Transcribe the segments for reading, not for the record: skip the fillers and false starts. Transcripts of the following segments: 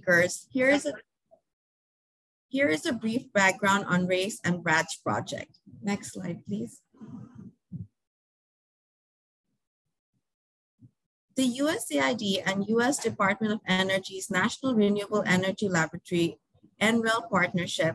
speakers, here is a brief background on RACE and BRADGE project. Next slide, please. The USAID and US Department of Energy's National Renewable Energy Laboratory, NREL partnership,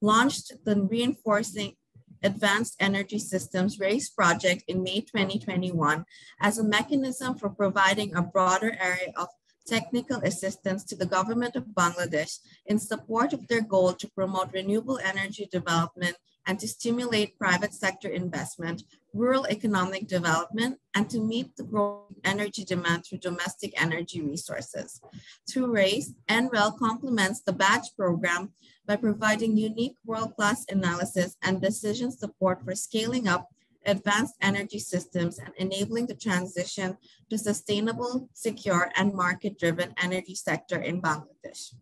launched the Reinforcing Advanced Energy Systems RACE project in May 2021 as a mechanism for providing a broader area of technical assistance to the government of Bangladesh in support of their goal to promote renewable energy development and to stimulate private sector investment, rural economic development, and to meet the growing energy demand through domestic energy resources. Through RACE, NREL complements the BADGE program by providing unique world-class analysis and decision support for scaling up advanced energy systems and enabling the transition to sustainable, secure, and market-driven energy sector in Bangladesh.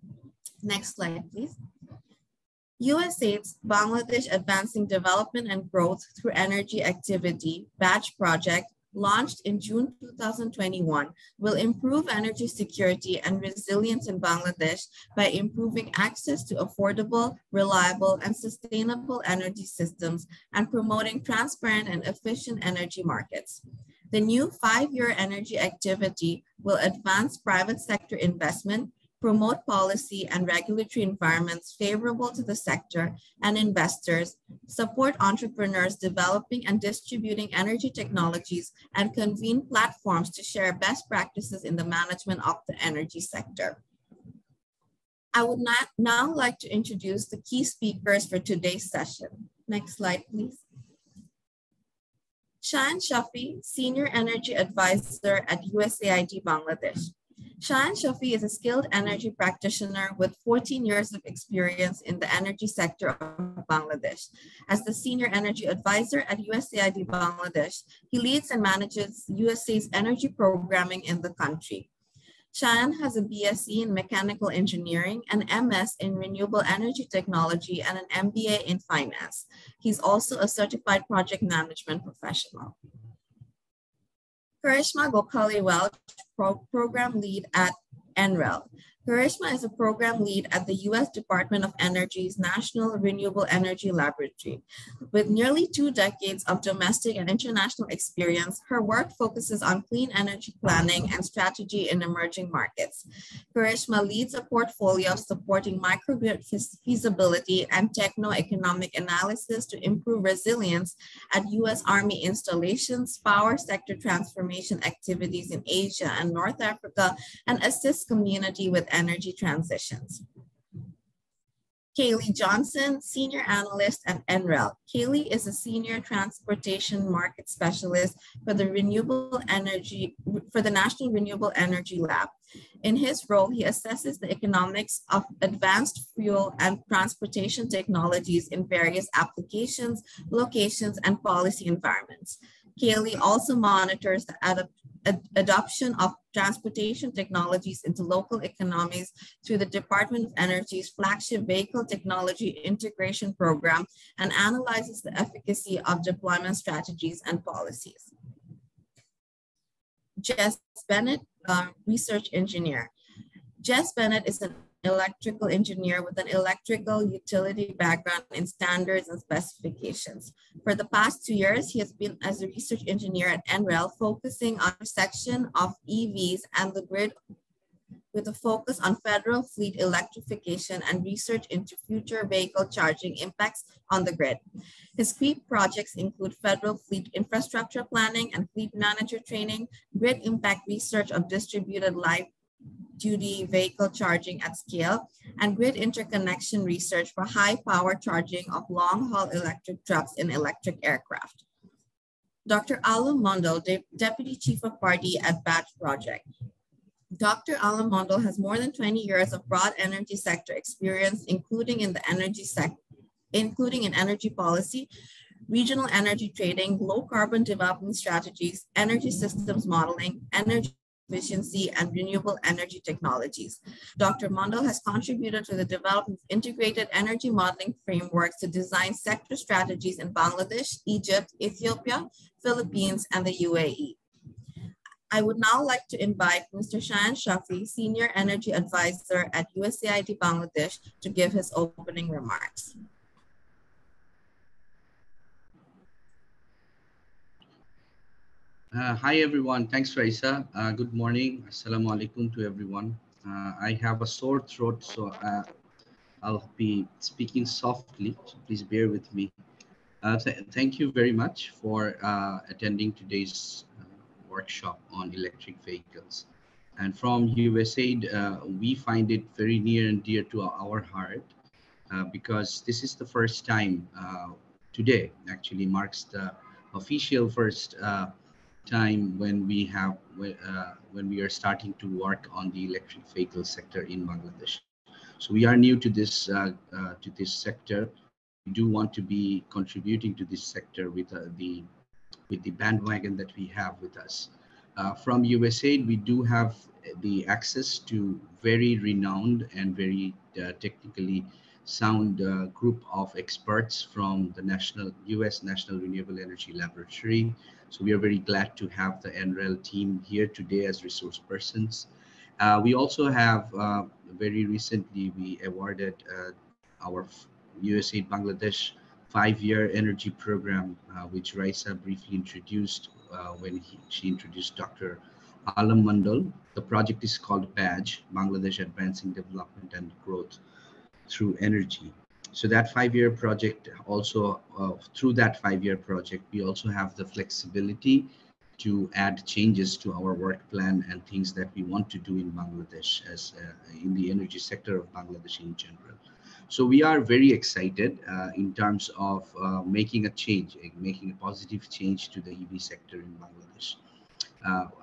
Next slide, please. USAID's Bangladesh Advancing Development and Growth Through Energy Activity, BADGE project, launched in June 2021, will improve energy security and resilience in Bangladesh by improving access to affordable, reliable, and sustainable energy systems and promoting transparent and efficient energy markets. The new 5-year energy activity will advance private sector investment, promote policy and regulatory environments favorable to the sector and investors, support entrepreneurs developing and distributing energy technologies, and convene platforms to share best practices in the management of the energy sector. I would now like to introduce the key speakers for today's session. Next slide, please. Shayan Shafi, Senior Energy Advisor at USAID Bangladesh. Shayan Shafi is a skilled energy practitioner with 14 years of experience in the energy sector of Bangladesh. As the Senior Energy Advisor at USAID Bangladesh, he leads and manages USAID's energy programming in the country. Shayan has a BSc in Mechanical Engineering, an MS in Renewable Energy Technology, and an MBA in Finance. He's also a certified project management professional. Karishma Gokhale Welch, Program Lead at NREL. Karishma is a program lead at the U.S. Department of Energy's National Renewable Energy Laboratory. With nearly 2 decades of domestic and international experience, her work focuses on clean energy planning and strategy in emerging markets. Karishma leads a portfolio of supporting microgrid feasibility and techno-economic analysis to improve resilience at U.S. Army installations, power sector transformation activities in Asia and North Africa, and assists community with energy transitions. Kaylee Johnson, Senior Analyst at NREL. Kaylee is a Senior Transportation Market Specialist for the National Renewable Energy Lab. In his role, he assesses the economics of advanced fuel and transportation technologies in various applications, locations, and policy environments. Kaylee also monitors the adoption of transportation technologies into local economies through the Department of Energy's flagship Vehicle Technology Integration Program and analyzes the efficacy of deployment strategies and policies. Jess Bennett, Research Engineer. Jess Bennett is an electrical engineer with an electrical utility background in standards and specifications. For the past 2 years, he has been as a research engineer at NREL, focusing on a section of EVs and the grid with a focus on federal fleet electrification and research into future vehicle charging impacts on the grid. His key projects include federal fleet infrastructure planning and fleet manager training, grid impact research of distributed light-duty vehicle charging at scale, and grid interconnection research for high-power charging of long-haul electric trucks in electric aircraft. Dr. Alam Mondal, Deputy Chief of Party at BADGE Project. Dr. Alam Mondal has more than 20 years of broad energy sector experience, including in energy policy, regional energy trading, low carbon development strategies, energy systems modeling, energy efficiency, and renewable energy technologies. Dr. Mondal has contributed to the development of integrated energy modeling frameworks to design sector strategies in Bangladesh, Egypt, Ethiopia, Philippines, and the UAE. I would now like to invite Mr. Shahan Shafi, Senior Energy Advisor at USAID Bangladesh, to give his opening remarks. Hi everyone, thanks Raisa. Good morning, Assalamu alaikum to everyone. I have a sore throat, so I'll be speaking softly, so please bear with me. Thank you very much for attending today's workshop on electric vehicles. And from USAID, we find it very near and dear to our heart because this is the first time today actually marks the official first time when when we are starting to work on the electric vehicle sector in Bangladesh. So we are new to this sector. We do want to be contributing to this sector with the bandwagon that we have with us. From USAID, we do have the access to very renowned and very technically sound group of experts from the US National Renewable Energy Laboratory. So we are very glad to have the NREL team here today as resource persons. We also have very recently we awarded our USAID Bangladesh 5-year energy program, which Raisa briefly introduced when she introduced Dr. Alam Mandal. The project is called BADGE, Bangladesh Advancing Development and Growth Through Energy. So that 5-year project also, through that 5-year project, we also have the flexibility to add changes to our work plan and things that we want to do in Bangladesh as in the energy sector of Bangladesh in general. So we are very excited in terms of making a change, making a positive change to the EV sector in Bangladesh.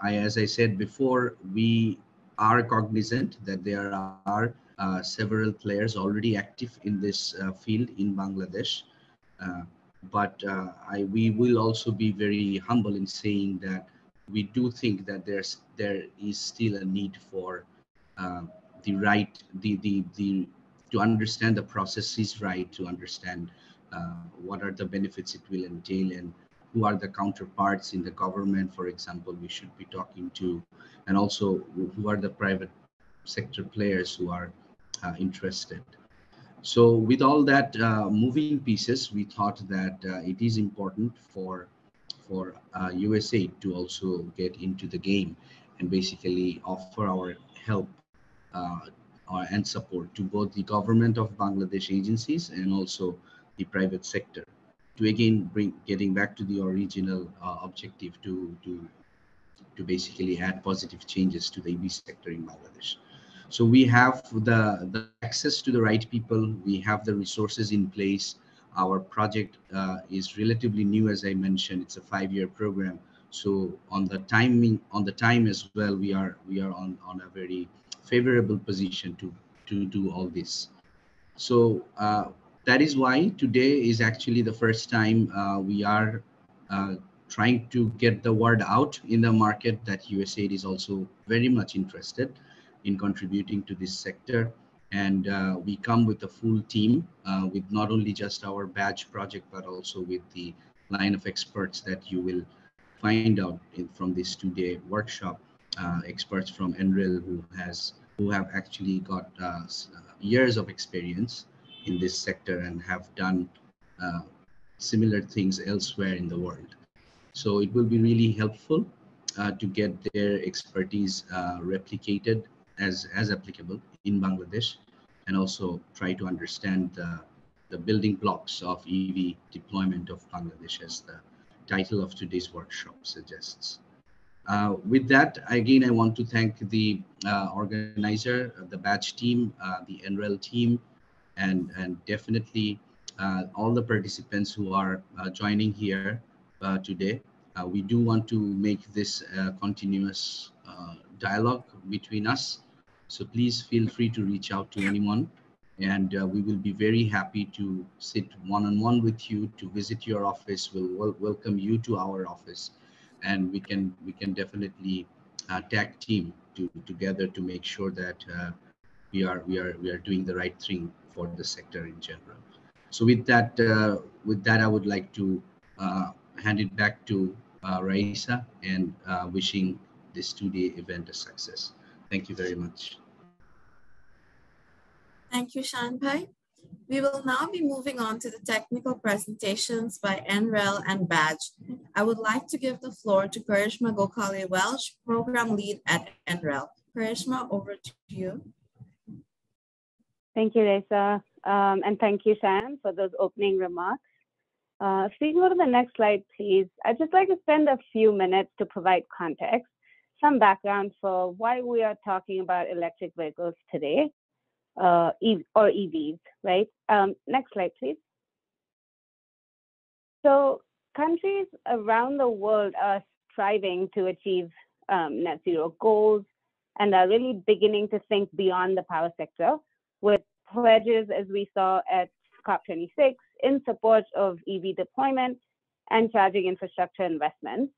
As I said before, we are cognizant that there are several players already active in this field in Bangladesh. But we will also be very humble in saying that we do think that there is still a need for to understand the processes right, to understand what are the benefits it will entail and who are the counterparts in the government, for example, we should be talking to, and also who are the private sector players who are interested. So with all that moving pieces, we thought that it is important for USA to also get into the game and basically offer our help and support to both the government of Bangladesh agencies and also the private sector to again getting back to the original objective to basically add positive changes to the EV sector in Bangladesh. So we have the access to the right people, we have the resources in place. Our project is relatively new, as I mentioned, it's a 5-year program. So on the time as well, we are on a very favorable position to do all this. So that is why today is actually the first time we are trying to get the word out in the market that USAID is also very much interested in contributing to this sector. And we come with a full team with not only just our badge project, but also with the line of experts that you will find out from this 2-day workshop. Experts from NREL who have actually got years of experience in this sector and have done similar things elsewhere in the world. So it will be really helpful to get their expertise replicated as applicable in Bangladesh, and also try to understand the building blocks of EV deployment of Bangladesh, as the title of today's workshop suggests. With that, again, I want to thank the organizer, the badge team, the NREL team, and definitely all the participants who are joining here today. We do want to make this continuous dialogue between us. So please feel free to reach out to anyone, and we will be very happy to sit one-on-one with you, to visit your office. We'll welcome you to our office, and we can definitely tag team together to make sure that we are doing the right thing for the sector in general. So with that, I would like to hand it back to Raisa, and wishing this two-day event a success. Thank you very much. Thank you, Shanbhai. We will now be moving on to the technical presentations by NREL and Badge. I would like to give the floor to Karishma Gokhale Welch, Program Lead at NREL. Karishma, over to you. Thank you, Reza, and thank you, Shan, for those opening remarks. If we can go to the next slide, please. I'd just like to spend a few minutes to provide context, some background for why we are talking about electric vehicles today, or EVs, right? Next slide, please. So countries around the world are striving to achieve net zero goals and are really beginning to think beyond the power sector with pledges, as we saw at COP26, in support of EV deployment and charging infrastructure investments.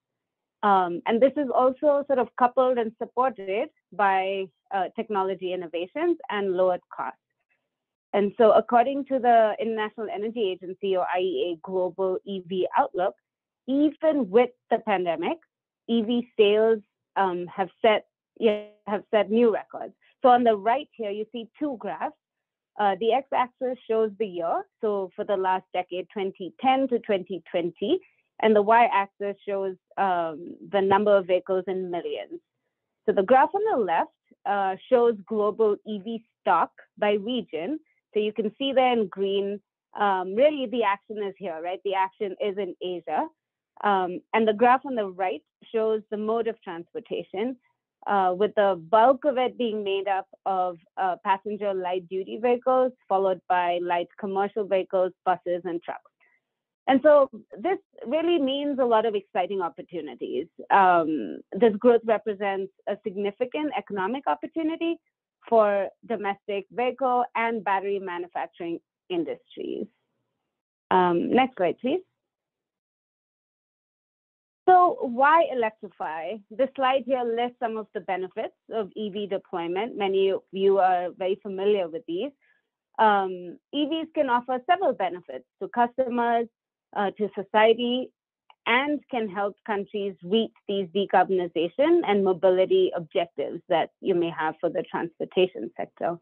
And this is also sort of coupled and supported by technology innovations and lowered costs. And so according to the International Energy Agency, or IEA, Global EV Outlook, even with the pandemic, EV sales have set new records. So on the right here, you see two graphs. The x-axis shows the year, so for the last decade, 2010 to 2020, and the y-axis shows the number of vehicles in millions. So the graph on the left shows global EV stock by region. So you can see there in green, really the action is here, right? The action is in Asia. And the graph on the right shows the mode of transportation, with the bulk of it being made up of passenger light duty vehicles, followed by light commercial vehicles, buses, and trucks. And so this really means a lot of exciting opportunities. This growth represents a significant economic opportunity for domestic vehicle and battery manufacturing industries. Next slide, please. So why electrify? This slide here lists some of the benefits of EV deployment. Many of you are very familiar with these. EVs can offer several benefits to customers, to society, and can help countries reach these decarbonization and mobility objectives that you may have for the transportation sector.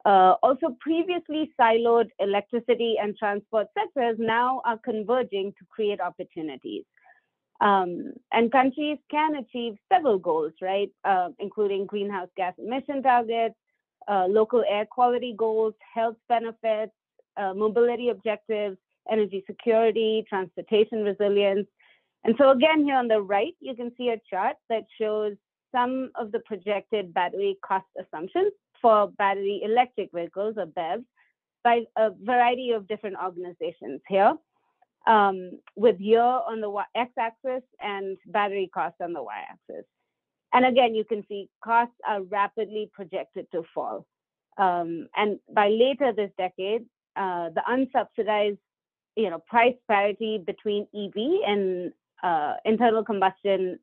Also, previously siloed electricity and transport sectors now are converging to create opportunities. And countries can achieve several goals, right? Including greenhouse gas emission targets, local air quality goals, health benefits, mobility objectives, energy security, transportation resilience. And so again, here on the right, you can see a chart that shows some of the projected battery cost assumptions for battery electric vehicles, or BEVs, by a variety of different organizations here, with year on the x-axis and battery cost on the y-axis. And again, you can see costs are rapidly projected to fall. And by later this decade, the unsubsidized price parity between EV and internal combustion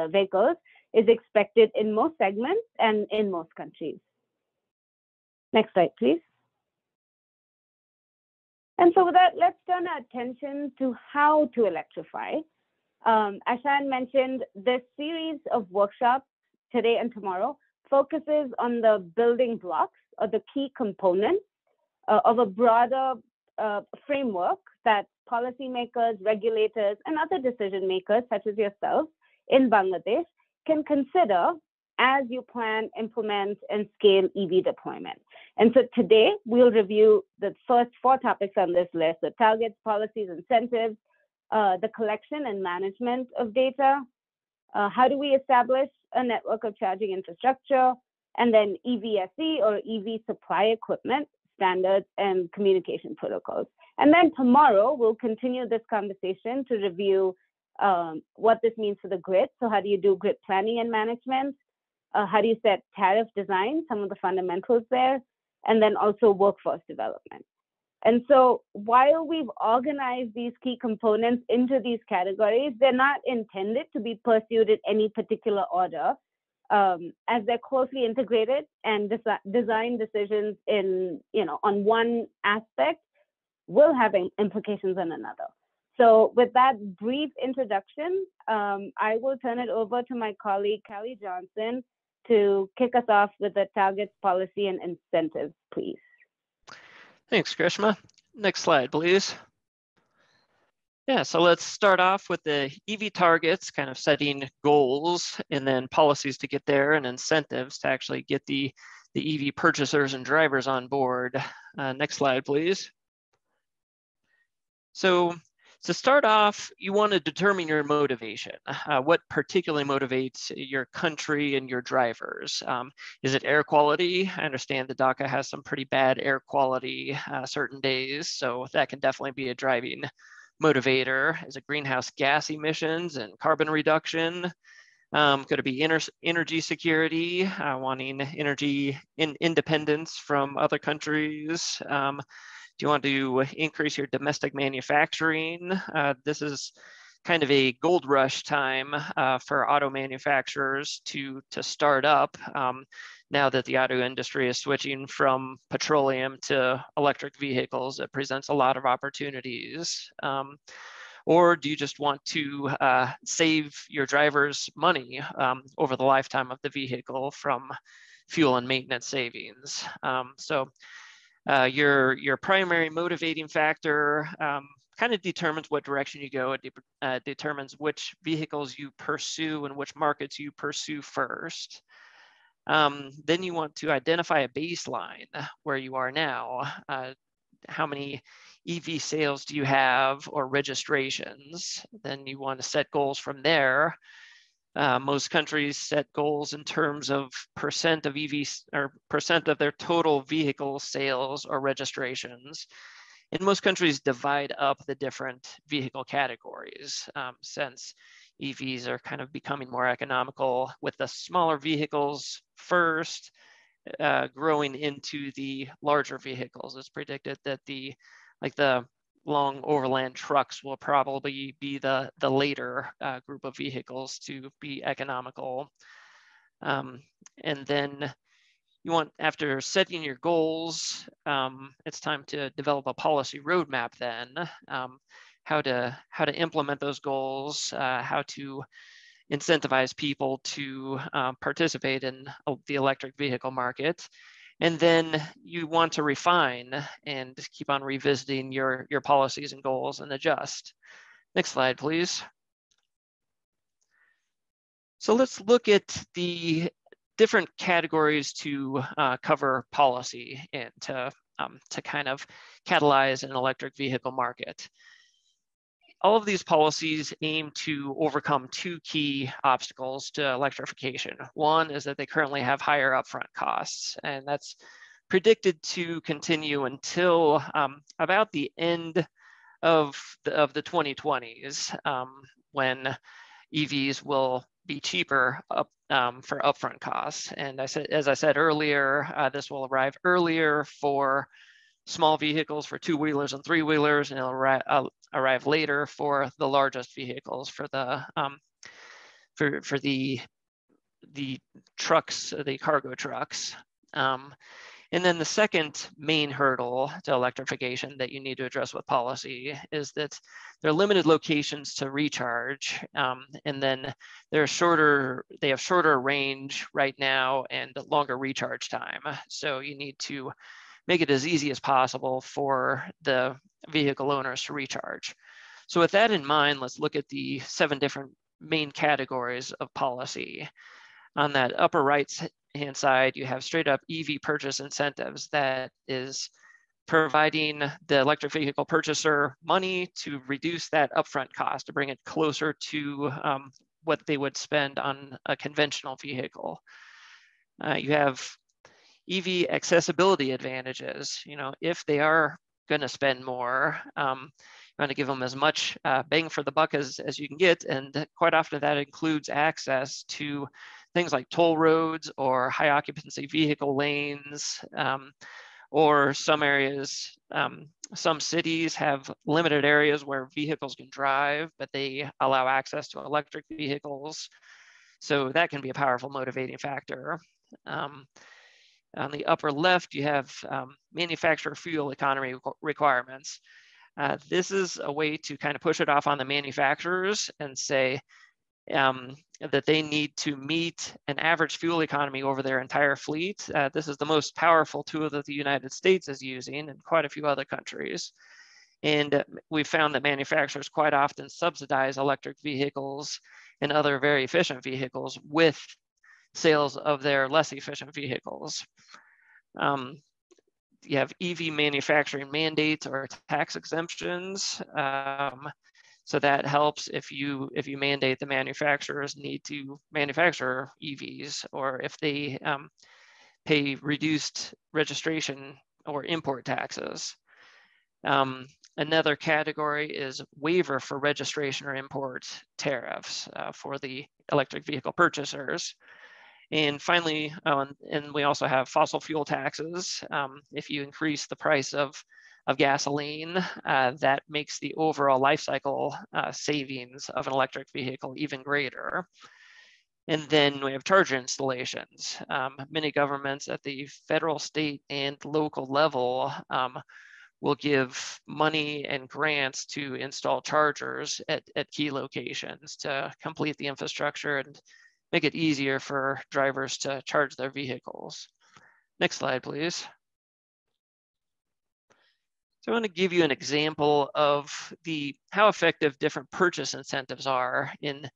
vehicles is expected in most segments and in most countries. Next slide, please. And so with that, let's turn our attention to how to electrify. As Shan mentioned, this series of workshops today and tomorrow focuses on the building blocks or the key components of a broader framework that policymakers, regulators, and other decision makers, such as yourself in Bangladesh, can consider as you plan, implement, and scale EV deployment. And so today, we'll review the first 4 topics on this list: the targets, policies, incentives, the collection and management of data, how do we establish a network of charging infrastructure, and then EVSE, or EV supply equipment, standards, and communication protocols. And then tomorrow, we'll continue this conversation to review what this means for the grid. So how do you do grid planning and management? How do you set tariff design, some of the fundamentals there, and then also workforce development. And so while we've organized these key components into these categories, they're not intended to be pursued in any particular order, as they're closely integrated, and design decisions on one aspect will have implications on another. So with that brief introduction, I will turn it over to my colleague, Callie Johnson, to kick us off with the targets, policy, and incentives, please. Thanks, Grishma. Next slide, please. Yeah, so let's start off with the EV targets, kind of setting goals and then policies to get there and incentives to actually get the EV purchasers and drivers on board. Next slide, please. So to start off, you want to determine your motivation. What particularly motivates your country and your drivers? Is it air quality? I understand that Dhaka has some pretty bad air quality certain days, so that can definitely be a driving motivator. Is it greenhouse gas emissions and carbon reduction? Could it be energy security, wanting energy independence from other countries? Do you want to increase your domestic manufacturing? This is kind of a gold rush time for auto manufacturers to start up now that the auto industry is switching from petroleum to electric vehicles. It presents a lot of opportunities. Or do you just want to save your drivers money over the lifetime of the vehicle from fuel and maintenance savings? Your primary motivating factor kind of determines what direction you go. It determines which vehicles you pursue and which markets you pursue first. Then you want to identify a baseline where you are now. How many EV sales do you have or registrations? Then you want to set goals from there. Most countries set goals in terms of percent of EVs or percent of their total vehicle sales or registrations. And most countries divide up the different vehicle categories since EVs are kind of becoming more economical with the smaller vehicles first, growing into the larger vehicles. It's predicted that the long overland trucks will probably be the later group of vehicles to be economical. And then you want, after setting your goals, it's time to develop a policy roadmap then, how to implement those goals, how to incentivize people to participate in the electric vehicle market. And then you want to refine and keep on revisiting your policies and goals and adjust. Next slide, please. So let's look at the different categories to cover policy and to kind of catalyze an electric vehicle market. All of these policies aim to overcome two key obstacles to electrification. One is that they currently have higher upfront costs, and that's predicted to continue until about the end of the 2020s, when EVs will be cheaper for upfront costs. And as I said earlier, this will arrive earlier for small vehicles, for two-wheelers and three-wheelers, and it'll arrive later for the largest vehicles, for the trucks, the cargo trucks. And then the second main hurdle to electrification that you need to address with policy is that there are limited locations to recharge, and then they have shorter range right now and longer recharge time. So you need to make it as easy as possible for the vehicle owners to recharge. So with that in mind, let's look at the 7 different main categories of policy. On that upper right-hand side, you have straight up EV purchase incentives. That is providing the electric vehicle purchaser money to reduce that upfront cost, to bring it closer to what they would spend on a conventional vehicle. You have EV accessibility advantages. You know, if they are going to spend more, you want to give them as much bang for the buck as you can get, and quite often that includes access to things like toll roads or high occupancy vehicle lanes, or some areas, some cities have limited areas where vehicles can drive, but they allow access to electric vehicles. So that can be a powerful motivating factor. On the upper left, you have manufacturer fuel economy requirements. This is a way to kind of push it off on the manufacturers and say that they need to meet an average fuel economy over their entire fleet. This is the most powerful tool that the United States is using and quite a few other countries. And we found that manufacturers quite often subsidize electric vehicles and other very efficient vehicles with sales of their less efficient vehicles. You have EV manufacturing mandates or tax exemptions. So that helps if you mandate the manufacturers need to manufacture EVs, or if they pay reduced registration or import taxes. Another category is waiver for registration or import tariffs for the electric vehicle purchasers. And finally, and we also have fossil fuel taxes. If you increase the price of gasoline, that makes the overall life cycle savings of an electric vehicle even greater. And then we have charger installations. Many governments at the federal, state, and local level will give money and grants to install chargers at key locations to complete the infrastructure and make it easier for drivers to charge their vehicles. Next slide, please. So I want to give you an example of how effective different purchase incentives are in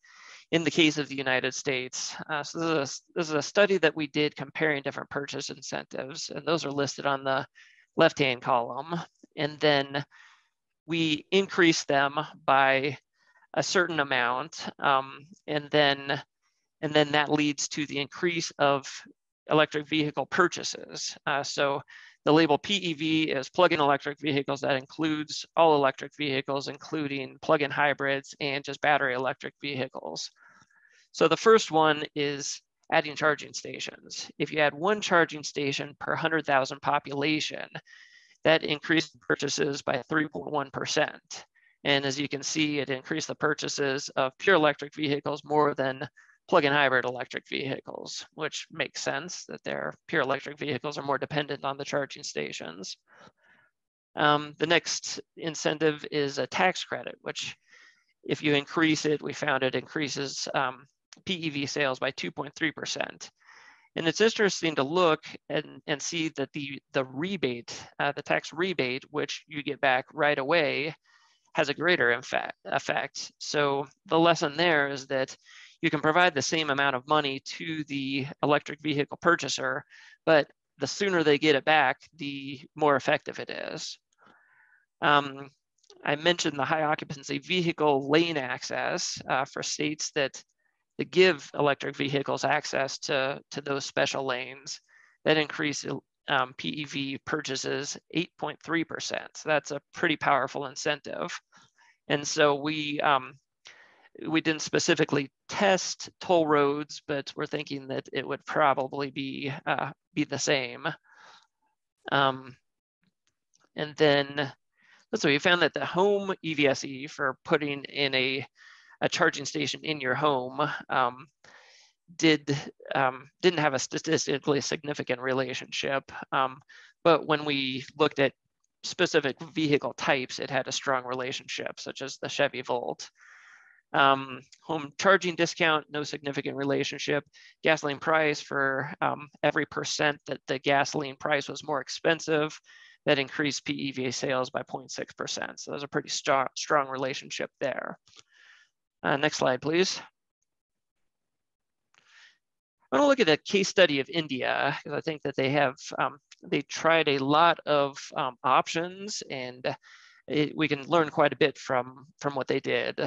the case of the United States. So this is a study that we did comparing different purchase incentives, and those are listed on the left-hand column. And then we increase them by a certain amount, and then that leads to the increase of electric vehicle purchases. So the label PEV is plug-in electric vehicles. That includes all electric vehicles, including plug-in hybrids and just battery electric vehicles. So the first one is adding charging stations. If you add one charging station per 100,000 population, that increased purchases by 3.1%. And as you can see, it increased the purchases of pure electric vehicles more than plug-in hybrid electric vehicles, which makes sense that their pure electric vehicles are more dependent on the charging stations. The next incentive is a tax credit, which if you increase it, we found it increases PEV sales by 2.3%. And it's interesting to look and see that the rebate, the tax rebate, which you get back right away, has a greater effect. So the lesson there is that you can provide the same amount of money to the electric vehicle purchaser, but the sooner they get it back, the more effective it is. I mentioned the high occupancy vehicle lane access for states that give electric vehicles access to those special lanes. That increased PEV purchases 8.3%. So that's a pretty powerful incentive. And so we didn't specifically test toll roads, but we're thinking that it would probably be the same. And then, so we found that the home EVSE for putting in a charging station in your home didn't have a statistically significant relationship. But when we looked at specific vehicle types, it had a strong relationship, such as the Chevy Volt. Home charging discount, no significant relationship. Gasoline price, for every percent that the gasoline price was more expensive, that increased PEV sales by 0.6%. So there's a pretty strong relationship there. Next slide, please. I want to look at a case study of India, because I think that they tried a lot of options, and we can learn quite a bit from what they did.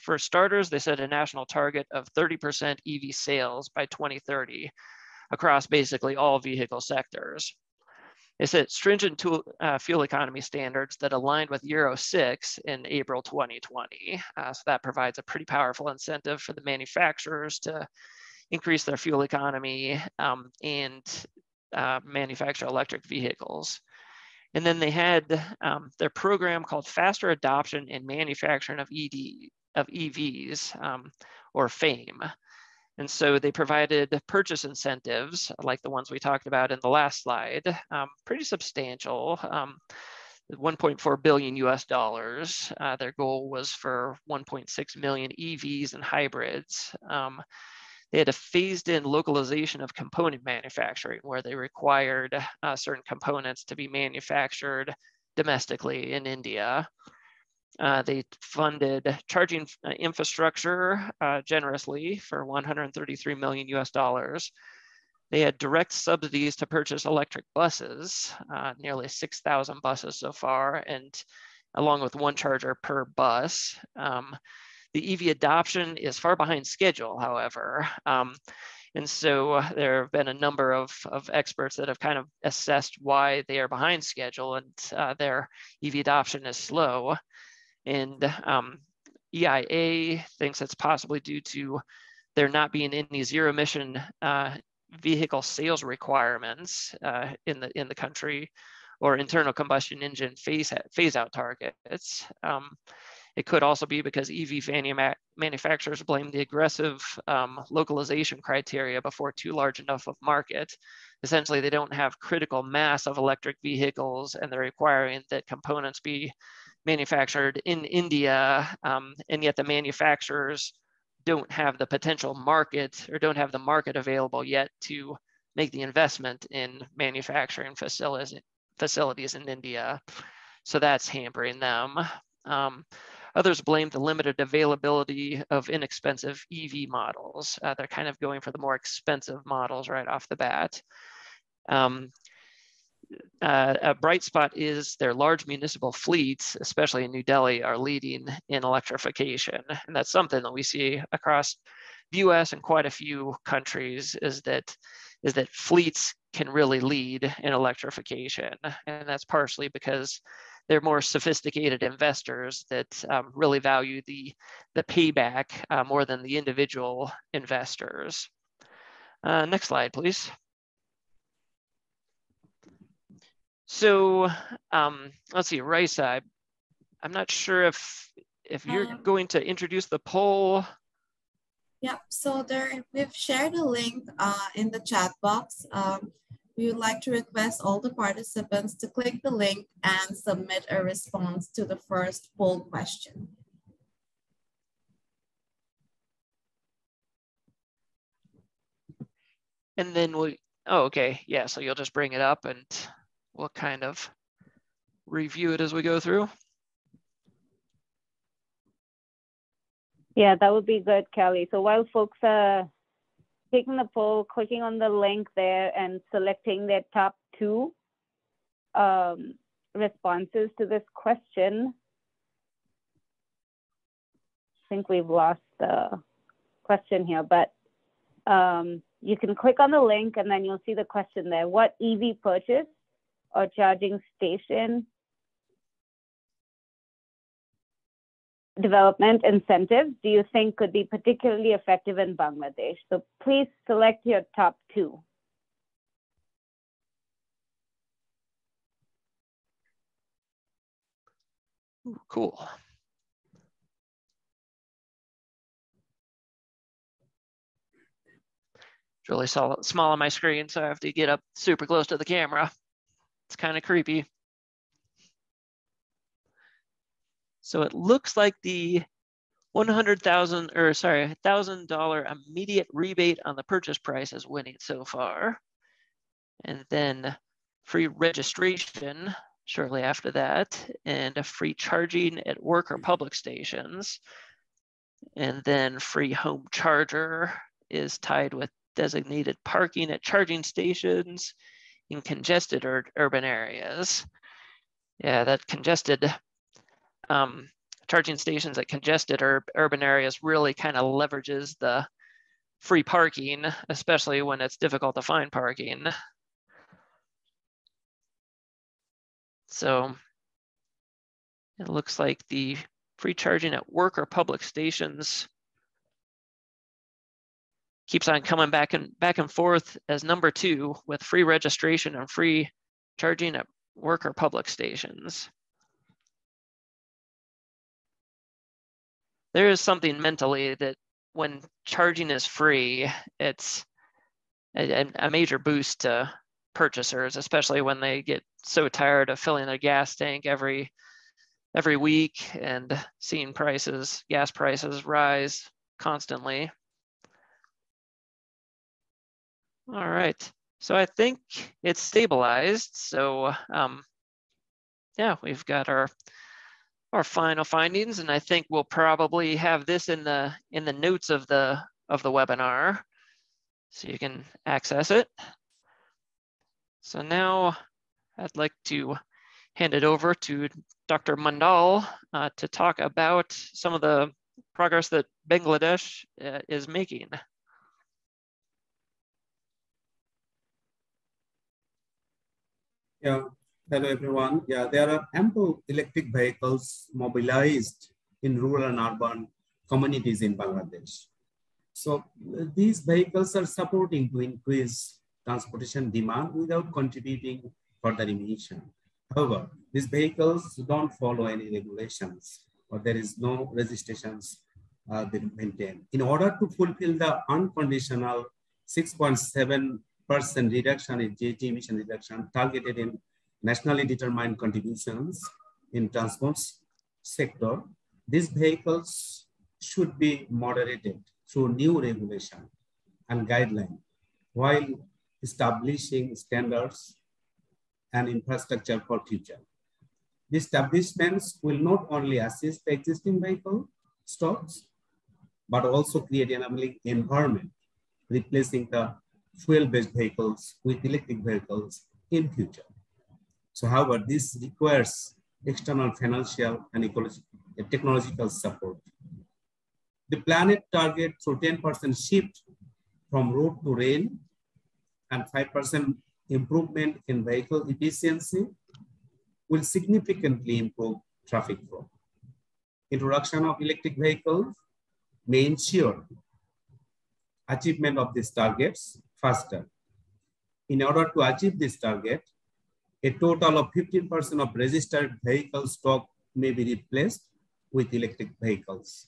For starters, they set a national target of 30% EV sales by 2030 across basically all vehicle sectors. They set stringent fuel economy standards that aligned with Euro 6 in April 2020. So that provides a pretty powerful incentive for the manufacturers to increase their fuel economy and manufacture electric vehicles. And then they had their program called Faster Adoption and Manufacturing of EVs, or FAME. And so they provided purchase incentives like the ones we talked about in the last slide, pretty substantial. $1.4 billion US dollars. Their goal was for 1.6 million EVs and hybrids. They had a phased-in localization of component manufacturing, where they required certain components to be manufactured domestically in India. They funded charging infrastructure generously for 133 million US dollars. They had direct subsidies to purchase electric buses, nearly 6,000 buses so far, and along with one charger per bus. The EV adoption is far behind schedule, however. And so there have been a number of experts that have kind of assessed why they are behind schedule, and their EV adoption is slow. And EIA thinks it's possibly due to there not being any zero emission vehicle sales requirements in the country, or internal combustion engine phase out targets. It could also be because EV manufacturers blame the aggressive localization criteria before too large enough of market. Essentially, they don't have critical mass of electric vehicles, and they're requiring that components be manufactured in India, and yet the manufacturers don't have the potential market, or don't have the market available yet to make the investment in manufacturing facilities in India. So that's hampering them. Others blame the limited availability of inexpensive EV models. They're kind of going for the more expensive models right off the bat. A bright spot is their large municipal fleets, especially in New Delhi, are leading in electrification. And that's something that we see across the US and quite a few countries, is that fleets can really lead in electrification. And that's partially because they're more sophisticated investors that really value the payback more than the individual investors. Next slide, please. So let's see, Raisa, I'm not sure if you're going to introduce the poll. Yeah, so we've shared a link in the chat box. We would like to request all the participants to click the link and submit a response to the first poll question. And then oh, okay, yeah, so you'll just bring it up and we'll kind of review it as we go through. Yeah, that would be good, Kelly. So while folks are taking the poll, clicking on the link there and selecting their top 2 responses to this question, I think we've lost the question here, but you can click on the link and then you'll see the question there. What EV purchase or charging station development incentives do you think could be particularly effective in Bangladesh? So please select your top 2. Ooh, cool. It's really small on my screen, so I have to get up super close to the camera. It's kind of creepy. So it looks like the $1,000 immediate rebate on the purchase price is winning so far. And then free registration shortly after that, and a free charging at work or public stations. And then free home charger is tied with designated parking at charging stations in congested urban areas. Yeah, that congested charging stations at congested urban areas really kind of leverages the free parking, especially when it's difficult to find parking. So it looks like the free charging at work or public stations keeps on coming back and forth as number 2, with free registration and free charging at work or public stations. There is something mentally that when charging is free, it's a major boost to purchasers, especially when they get so tired of filling a gas tank every week and seeing gas prices rise constantly. All right, so I think it's stabilized. So yeah, we've got our final findings, and I think we'll probably have this in the notes of the webinar, so you can access it. So now I'd like to hand it over to Dr. Mandal to talk about some of the progress that Bangladesh is making. Yeah, hello everyone. Yeah, there are ample electric vehicles mobilized in rural and urban communities in Bangladesh. So these vehicles are supporting to increase transportation demand without contributing further emission. However, these vehicles don't follow any regulations, or there is no registrations they maintain. In order to fulfill the unconditional 6.7% reduction in GHG emission reduction targeted in nationally determined contributions in transport sector, these vehicles should be moderated through new regulation and guidelines while establishing standards and infrastructure for future. The establishments will not only assist the existing vehicle stocks, but also create an enabling environment, replacing the fuel-based vehicles with electric vehicles in future. So however, this requires external financial and technological support. The planet target through 10% shift from road to rail and 5% improvement in vehicle efficiency will significantly improve traffic flow. Introduction of electric vehicles may ensure achievement of these targets faster. In order to achieve this target, a total of 15% of registered vehicle stock may be replaced with electric vehicles.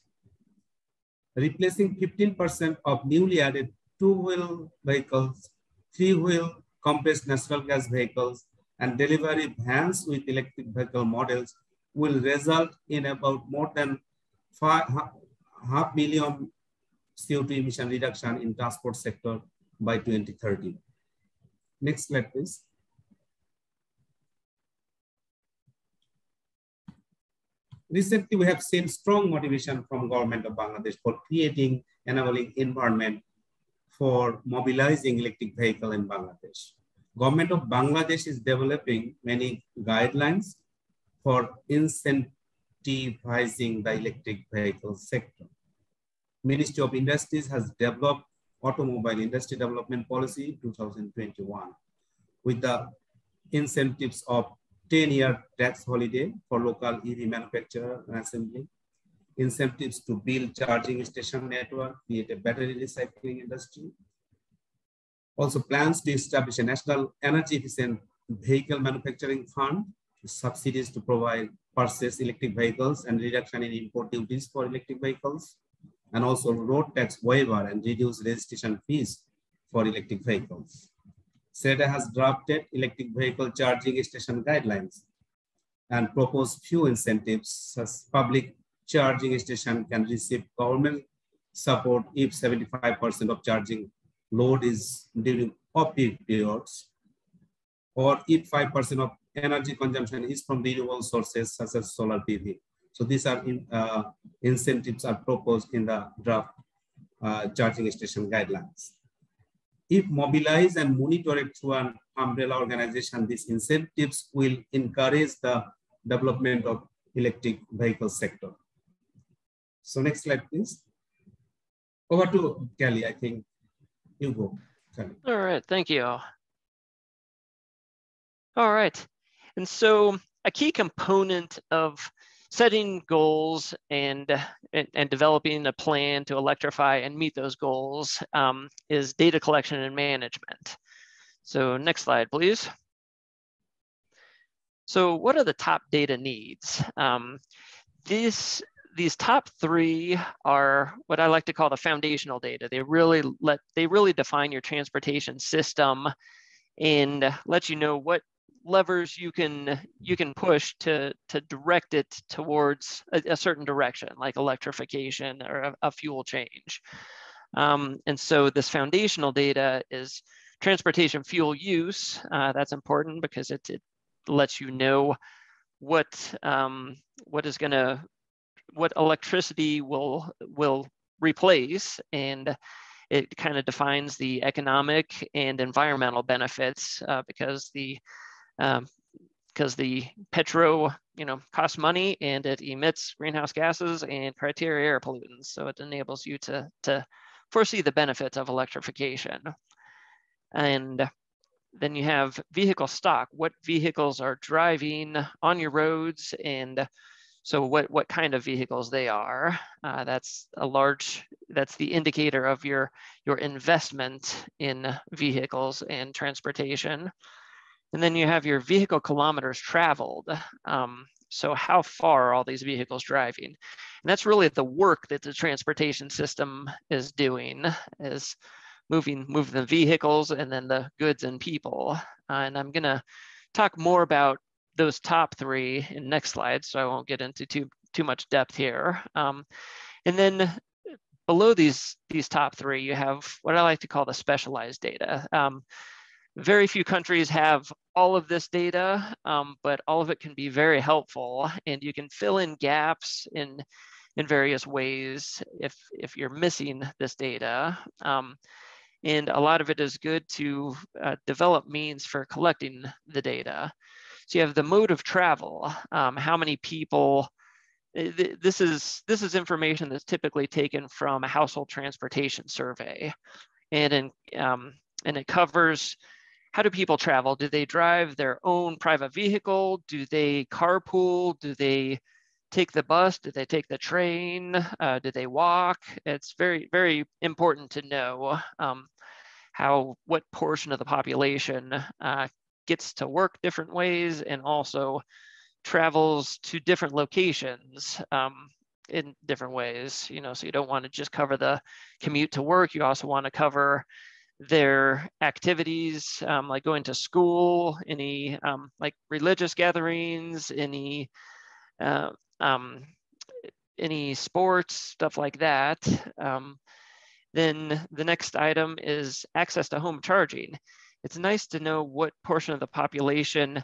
Replacing 15% of newly added two-wheel vehicles, three-wheel compressed natural gas vehicles, and delivery vans with electric vehicle models will result in about more than 500,000 CO2 emission reduction in transport sector by 2030. Next slide, please. Recently, we have seen strong motivation from government of Bangladesh for creating enabling environment for mobilizing electric vehicle in Bangladesh. Government of Bangladesh is developing many guidelines for incentivizing the electric vehicle sector. Ministry of Industries has developed Automobile Industry Development Policy 2021 with the incentives of 10-year tax holiday for local EV manufacturer and assembly, incentives to build charging station network, create a battery recycling industry. Also plans to establish a national energy efficient vehicle manufacturing fund, subsidies to provide purchase electric vehicles and reduction in import duties for electric vehicles, and also road tax waiver and reduced registration fees for electric vehicles. SEDA has drafted electric vehicle charging station guidelines and proposed few incentives, such public charging station can receive government support if 75% of charging load is during off-peak periods, or if 5% of energy consumption is from renewable sources such as solar PV. So these are incentives are proposed in the draft charging station guidelines. If mobilized and monitored through an umbrella organization, these incentives will encourage the development of electric vehicle sector. So next slide, please. Over to Kelly, I think you go, Kelly. All right, thank you. All right, and so a key component of setting goals and developing a plan to electrify and meet those goals is data collection and management. So next slide, please. So what are the top data needs? These top three are what I like to call the foundational data. They really define your transportation system and let you know what levers you can push to direct it towards a certain direction, like electrification or a fuel change. And so this foundational data is transportation fuel use. That's important because it lets you know what electricity will replace, and it kind of defines the economic and environmental benefits because the petro, costs money and it emits greenhouse gases and criteria air pollutants. So it enables you to foresee the benefits of electrification. And then you have vehicle stock, what vehicles are driving on your roads, and so what kind of vehicles they are. That's the indicator of your investment in vehicles and transportation. And then you have your vehicle kilometers traveled. So how far are all these vehicles driving? And that's really the work that the transportation system is doing, is moving the vehicles and then the goods and people. And I'm gonna talk more about those top three in next slide, so I won't get into too much depth here. And then below these top three, you have what I like to call the specialized data. Very few countries have all of this data, but all of it can be very helpful, and you can fill in gaps in various ways if you're missing this data. And a lot of it is good to develop means for collecting the data. So you have the mode of travel, how many people. This is information that's typically taken from a household transportation survey, and it covers how do people travel? Do they drive their own private vehicle? Do they carpool? Do they take the bus? Do they take the train? Do they walk? It's very, very important to know what portion of the population gets to work different ways and also travels to different locations in different ways. So you don't want to just cover the commute to work. You also want to cover their activities, like going to school, any like religious gatherings, any sports, stuff like that. Then the next item is access to home charging. It's nice to know what portion of the population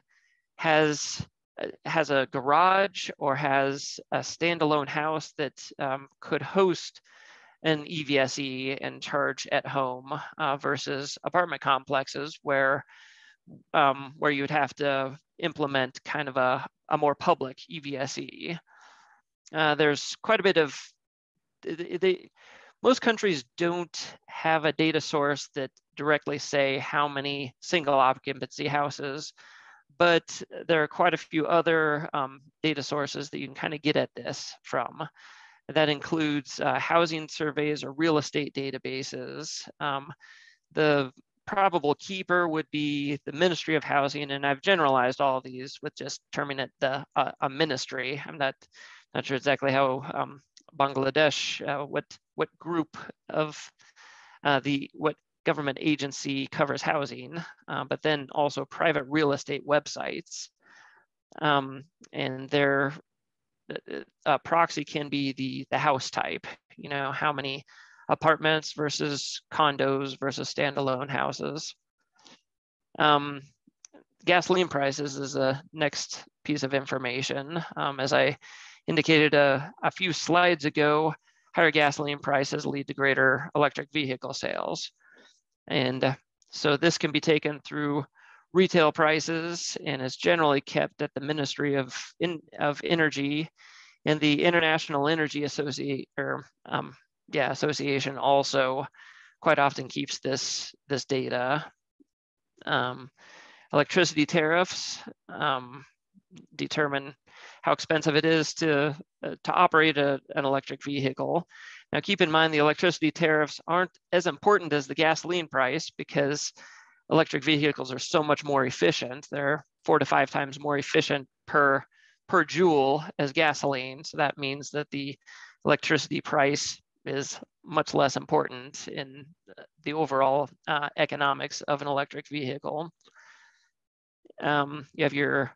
has a garage or has a standalone house that could host an EVSE and charge at home versus apartment complexes where you would have to implement kind of a more public EVSE. There's quite a bit of, most countries don't have a data source that directly say how many single occupancy houses, but there are quite a few other data sources that you can kind of get at this from. That includes housing surveys or real estate databases. The probable keeper would be the Ministry of Housing, and I've generalized all of these with just terming it a ministry. I'm not sure exactly how Bangladesh, what group of what government agency covers housing, but then also private real estate websites, and their proxy can be the house type, how many apartments versus condos versus standalone houses. Gasoline prices is the next piece of information. As I indicated a few slides ago, higher gasoline prices lead to greater electric vehicle sales. And so this can be taken through retail prices and is generally kept at the Ministry of Energy, and the International Energy Association also quite often keeps this data. Electricity tariffs determine how expensive it is to operate an electric vehicle. Now, keep in mind the electricity tariffs aren't as important as the gasoline price because electric vehicles are so much more efficient. They're 4 to 5 times more efficient per joule as gasoline. So that means that the electricity price is much less important in the overall economics of an electric vehicle. You have your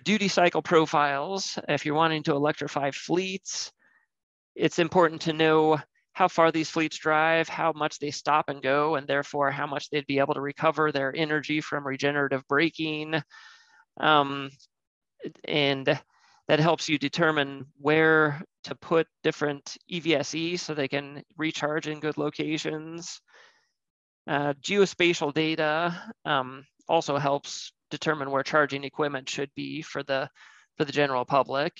duty cycle profiles. If you're wanting to electrify fleets, it's important to know how far these fleets drive, how much they stop and go, and therefore how much they'd be able to recover their energy from regenerative braking. And that helps you determine where to put different EVSE so they can recharge in good locations. Geospatial data also helps determine where charging equipment should be for the general public.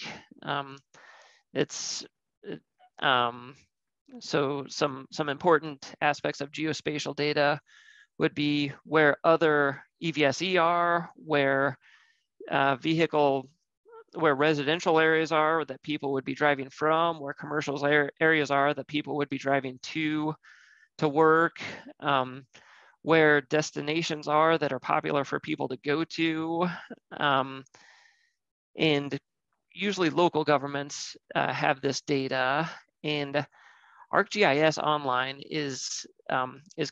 So some important aspects of geospatial data would be where other EVSE are, where residential areas are that people would be driving from, where commercial areas are that people would be driving to work, where destinations are that are popular for people to go to. And usually local governments have this data, and ArcGIS Online is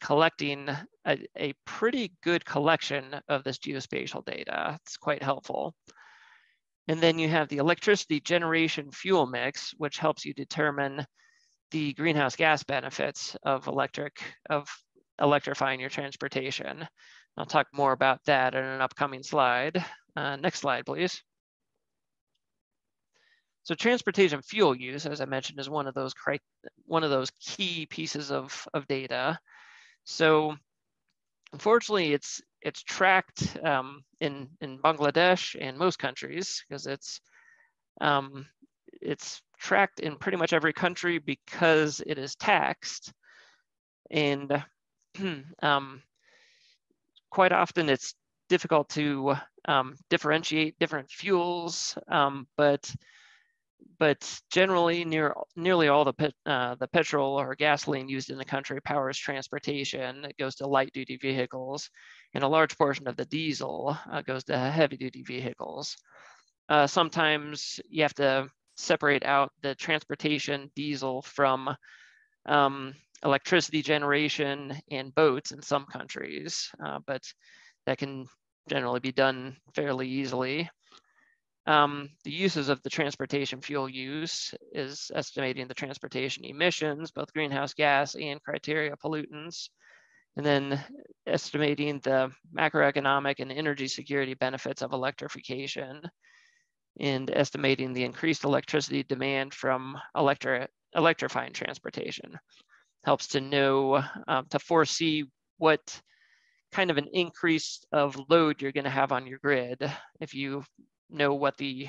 collecting a pretty good collection of this geospatial data. It's quite helpful. And then you have the electricity generation fuel mix, which helps you determine the greenhouse gas benefits of electrifying your transportation. I'll talk more about that in an upcoming slide. Next slide, please. So transportation fuel use, as I mentioned, is one of those key pieces of data. So unfortunately, it's tracked in Bangladesh and most countries, because it's tracked in pretty much every country because it is taxed. And quite often it's difficult to differentiate different fuels, but generally nearly all the petrol or gasoline used in the country powers transportation. It goes to light duty vehicles, and a large portion of the diesel goes to heavy duty vehicles. Sometimes you have to separate out the transportation diesel from electricity generation and boats in some countries, but that can generally be done fairly easily. The uses of the transportation fuel use is estimating the transportation emissions, both greenhouse gas and criteria pollutants, and then estimating the macroeconomic and energy security benefits of electrification, and estimating the increased electricity demand from electrifying transportation. Helps to know, to foresee what kind of an increase of load you're going to have on your grid if you know what the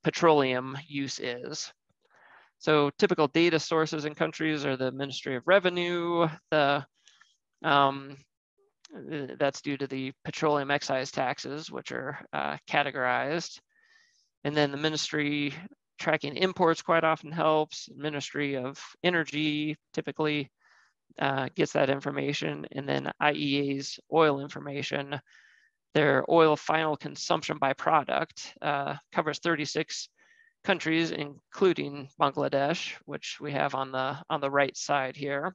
petroleum use is. So typical data sources in countries are the Ministry of Revenue, that's due to the petroleum excise taxes, which are categorized. And then the ministry tracking imports quite often helps. Ministry of Energy typically gets that information. And then IEA's oil information, their oil final consumption by product covers 36 countries, including Bangladesh, which we have on the right side here,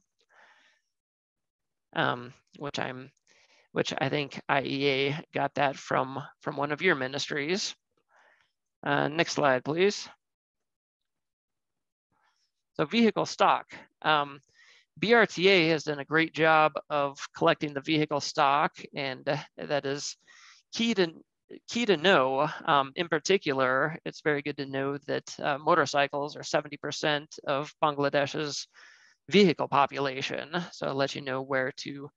which I think IEA got that from one of your ministries. Next slide, please. So vehicle stock. BRTA has done a great job of collecting the vehicle stock, and that is key to know. In particular, it's very good to know that motorcycles are 70% of Bangladesh's vehicle population. So it'll let you know where to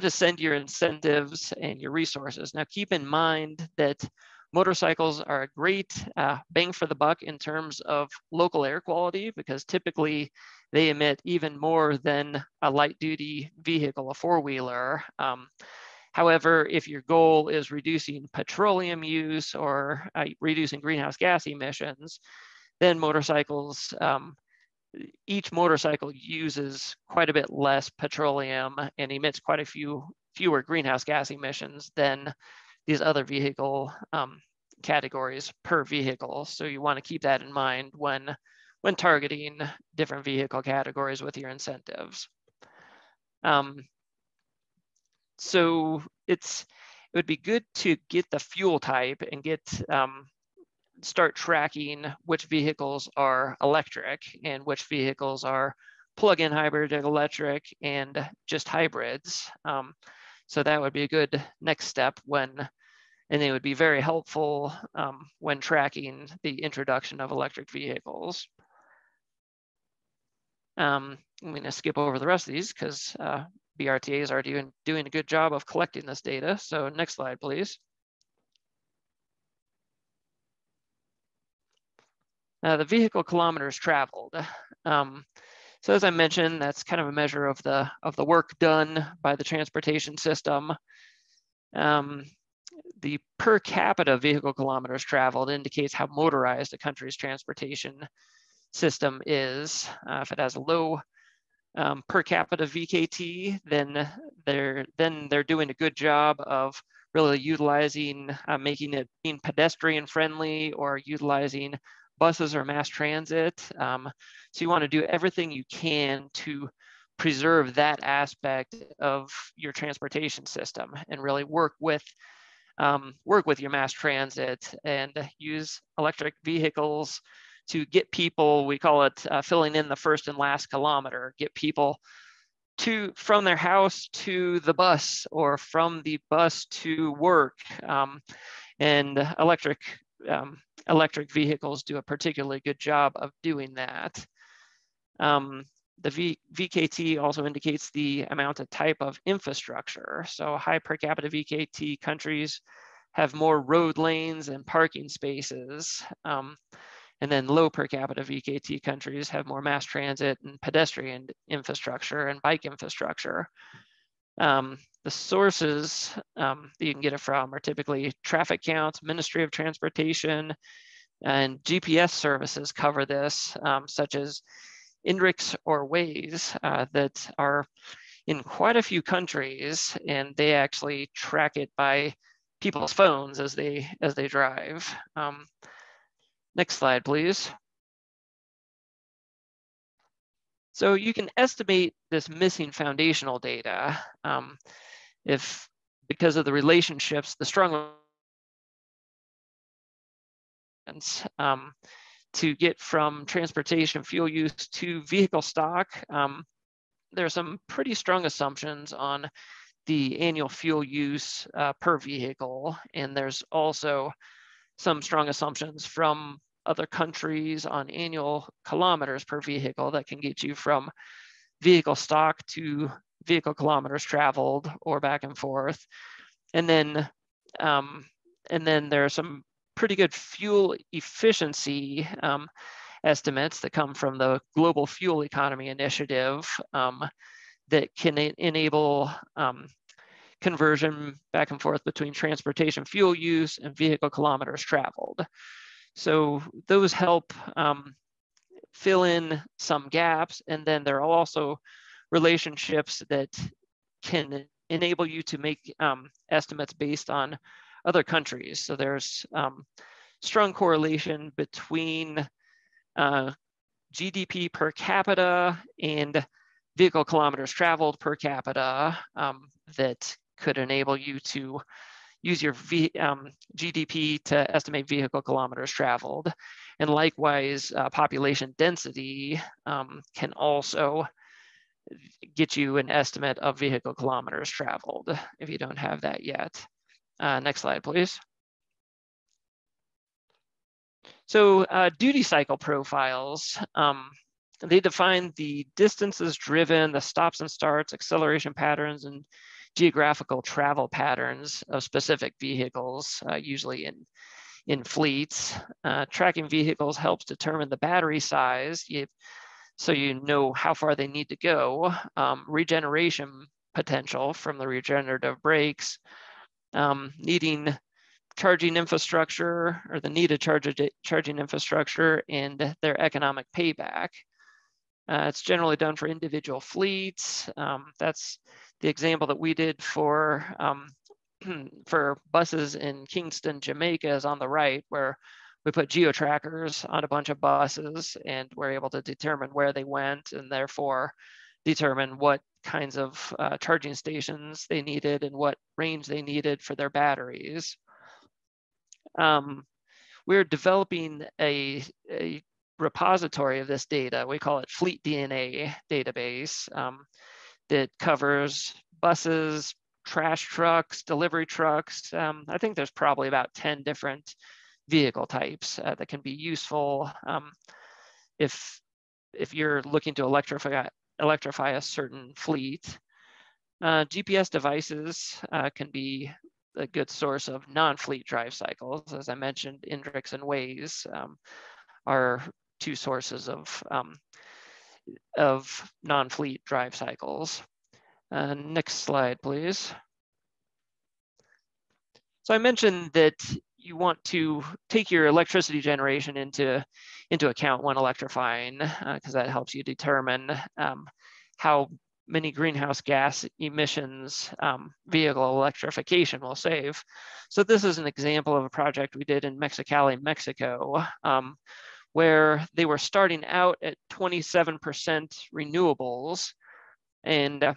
send your incentives and your resources. Now, keep in mind that motorcycles are a great bang for the buck in terms of local air quality, because typically they emit even more than a light duty vehicle, a four-wheeler. However, if your goal is reducing petroleum use or reducing greenhouse gas emissions, then motorcycles, each motorcycle uses quite a bit less petroleum and emits quite a fewer greenhouse gas emissions than these other vehicle categories per vehicle. So you want to keep that in mind when targeting different vehicle categories with your incentives. So it's it would be good to get the fuel type and start tracking which vehicles are electric and which vehicles are plug-in hybrid electric and just hybrids. So that would be a good next step and it would be very helpful when tracking the introduction of electric vehicles. I'm going to skip over the rest of these because BRTAs are doing a good job of collecting this data. So next slide, please. The vehicle kilometers traveled. So as I mentioned, that's kind of a measure of the work done by the transportation system. The per capita vehicle kilometers traveled indicates how motorized a country's transportation system is. If it has a low per capita VKT, then they're doing a good job of really utilizing, making it being pedestrian friendly or utilizing buses or mass transit. So you want to do everything you can to preserve that aspect of your transportation system and really work with your mass transit and use electric vehicles to get people, we call it filling in the first and last kilometer, get people from their house to the bus or from the bus to work. And electric vehicles do a particularly good job of doing that. The VKT also indicates the amount of type of infrastructure. So high per capita VKT countries have more road lanes and parking spaces. And then low per capita VKT countries have more mass transit and pedestrian infrastructure and bike infrastructure. The sources that you can get it from are typically traffic counts, Ministry of Transportation, and GPS services cover this, such as INRIX or Waze, that are in quite a few countries, and they actually track it by people's phones as they drive. Next slide, please. So you can estimate this missing foundational data if, because of the relationships, the strong to get from transportation fuel use to vehicle stock. There are some pretty strong assumptions on the annual fuel use per vehicle, and there's also some strong assumptions from other countries on annual kilometers per vehicle that can get you from vehicle stock to vehicle kilometers traveled or back and forth. And then there are some pretty good fuel efficiency estimates that come from the Global Fuel Economy Initiative that can enable conversion back and forth between transportation fuel use and vehicle kilometers traveled. So those help fill in some gaps, and then there are also relationships that can enable you to make estimates based on other countries. So there's strong correlation between GDP per capita and vehicle kilometers traveled per capita that could enable you to use your GDP to estimate vehicle kilometers traveled. And likewise, population density can also get you an estimate of vehicle kilometers traveled if you don't have that yet. Next slide, please. So duty cycle profiles, they define the distances driven, the stops and starts, acceleration patterns, and geographical travel patterns of specific vehicles, usually in fleets. Tracking vehicles helps determine the battery size, so you know how far they need to go, regeneration potential from the regenerative brakes, needing charging infrastructure or the need of charging infrastructure, and their economic payback. It's generally done for individual fleets. That's the example that we did for buses in Kingston, Jamaica is on the right, where we put geo-trackers on a bunch of buses and we're able to determine where they went and therefore determine what kinds of charging stations they needed and what range they needed for their batteries. We're developing a repository of this data. We call it Fleet DNA database that covers buses, trash trucks, delivery trucks. I think there's probably about 10 different vehicle types that can be useful if you're looking to electrify a certain fleet. GPS devices can be a good source of non-fleet drive cycles. As I mentioned, INDRIX and Waze are two sources of non-fleet drive cycles. Next slide, please. So I mentioned that you want to take your electricity generation into account when electrifying, because that helps you determine how many greenhouse gas emissions vehicle electrification will save. So this is an example of a project we did in Mexicali, Mexico, where they were starting out at 27% renewables, and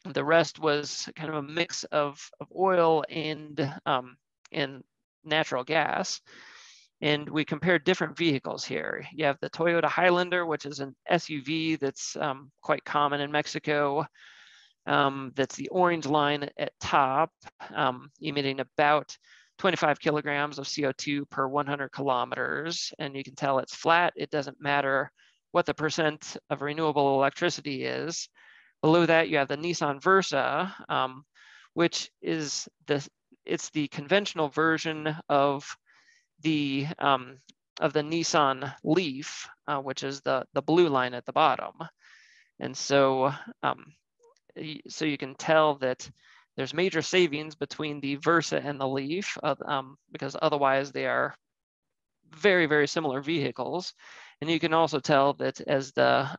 the rest was kind of a mix of oil and natural gas. And we compared different vehicles here. You have the Toyota Highlander, which is an SUV that's quite common in Mexico. That's the orange line at top, emitting about 25 kilograms of CO2 per 100 kilometers. And you can tell it's flat. It doesn't matter what the percent of renewable electricity is. Below that, you have the Nissan Versa, which is the conventional version of the Nissan Leaf, which is the blue line at the bottom. And so you can tell that there's major savings between the Versa and the Leaf, because otherwise they are very, very similar vehicles. And you can also tell that as the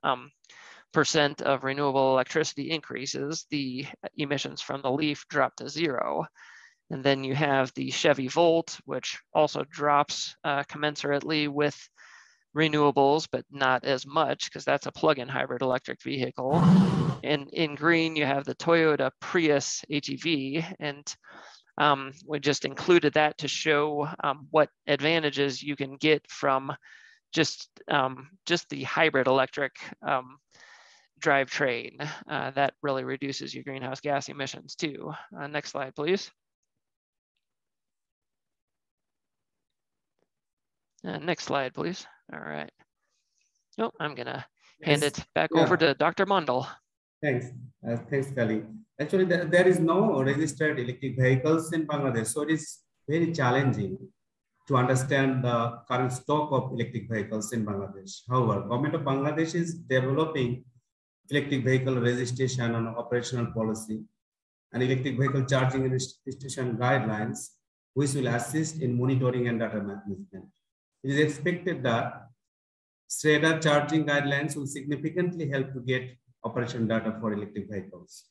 percent of renewable electricity increases, the emissions from the Leaf drop to 0. And then you have the Chevy Volt, which also drops commensurately with renewables, but not as much because that's a plug-in hybrid electric vehicle. And in green, you have the Toyota Prius HEV. And we just included that to show what advantages you can get from just the hybrid electric drivetrain. That really reduces your greenhouse gas emissions too. Next slide, please. Next slide, please. All right. Oh, I'm gonna hand it back over to Dr. Mondal. Thanks. Thanks, Kali. Actually, there is no registered electric vehicles in Bangladesh, so it is very challenging to understand the current stock of electric vehicles in Bangladesh. However, Government of Bangladesh is developing electric vehicle registration and operational policy and electric vehicle charging station guidelines, which will assist in monitoring and data management. It is expected that SREDA charging guidelines will significantly help to get operation data for electric vehicles.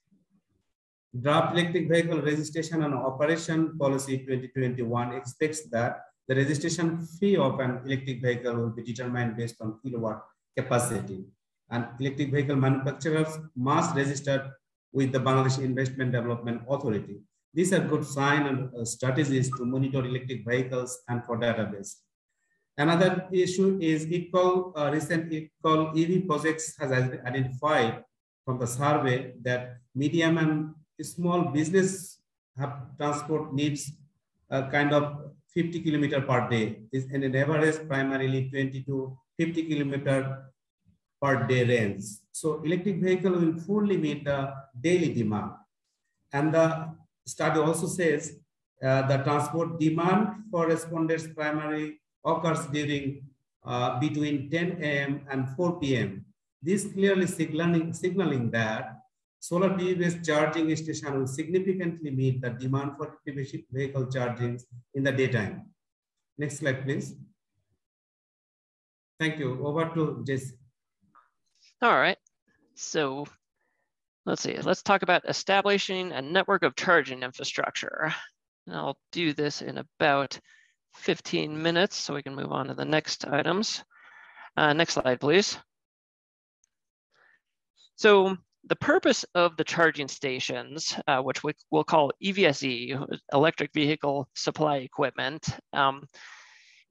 Draft Electric Vehicle Registration and Operation Policy 2021 expects that the registration fee of an electric vehicle will be determined based on kilowatt capacity, and electric vehicle manufacturers must register with the Bangladesh Investment Development Authority. These are good signs and strategies to monitor electric vehicles and for database. Another issue is recent equal EV projects has identified from the survey that medium and small business transport needs kind of 50 kilometers per day, is in an average primarily 20 to 50 kilometers per day range. So electric vehicle will fully meet the daily demand. And the study also says the transport demand for respondents primarily occurs during between 10 a.m. and 4 p.m. This clearly signaling that solar PV-based charging station will significantly meet the demand for vehicle charging in the daytime. Next slide, please. Thank you. Over to Jesse. All right. So let's see. Let's talk about establishing a network of charging infrastructure. And I'll do this in about 15 minutes so we can move on to the next items. Next slide, please. So the purpose of the charging stations, which we'll call EVSE, Electric Vehicle Supply Equipment,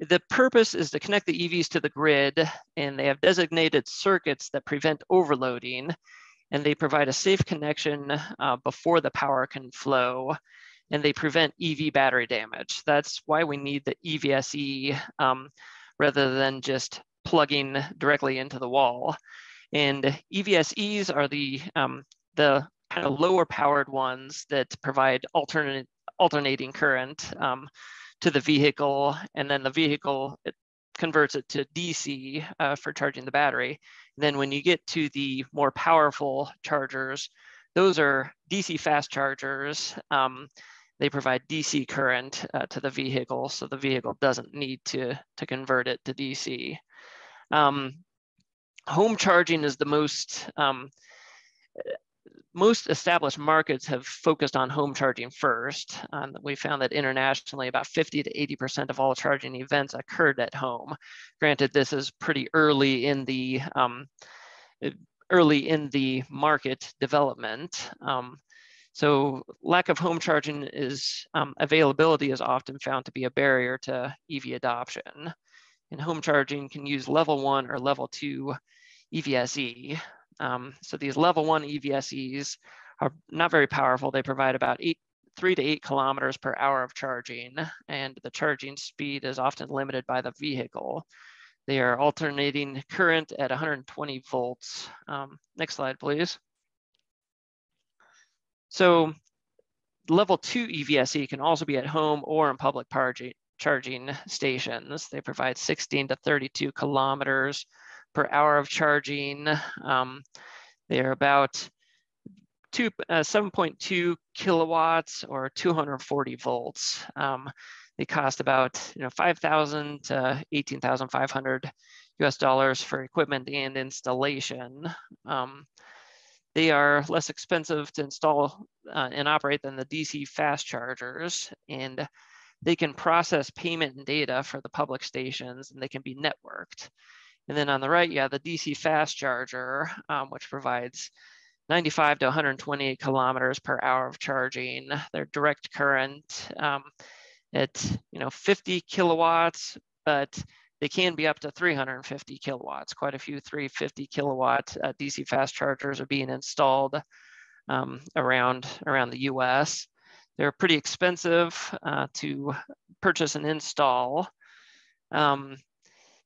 the purpose is to connect the EVs to the grid, and they have designated circuits that prevent overloading, and they provide a safe connection before the power can flow, and they prevent EV battery damage. That's why we need the EVSE rather than just plugging directly into the wall. And EVSEs are the kind of lower powered ones that provide alternating current to the vehicle, and then the vehicle converts it to DC for charging the battery. And then when you get to the more powerful chargers, those are DC fast chargers. They provide DC current to the vehicle, so the vehicle doesn't need to convert it to DC. Home charging is the most established markets have focused on home charging first. We found that internationally, about 50 to 80% of all charging events occurred at home. Granted, this is pretty early in the market development. So lack of home charging availability is often found to be a barrier to EV adoption. And home charging can use level 1 or level 2 EVSE. So these level 1 EVSEs are not very powerful. They provide about 3 to 8 kilometers per hour of charging, and the charging speed is often limited by the vehicle. They are alternating current at 120 volts. Next slide, please. So level 2 EVSE can also be at home or in public charging stations. They provide 16 to 32 kilometers per hour of charging. They are about 7.2 kilowatts or 240 volts. They cost about $5,000 to $18,500 US for equipment and installation. They are less expensive to install and operate than the DC fast chargers, and they can process payment and data for the public stations, and they can be networked. And then on the right, you have the DC fast charger, which provides 95 to 128 kilometers per hour of charging. They're direct current at 50 kilowatts, but they can be up to 350 kilowatts. Quite a few 350 kilowatt DC fast chargers are being installed around the US. They're pretty expensive to purchase and install.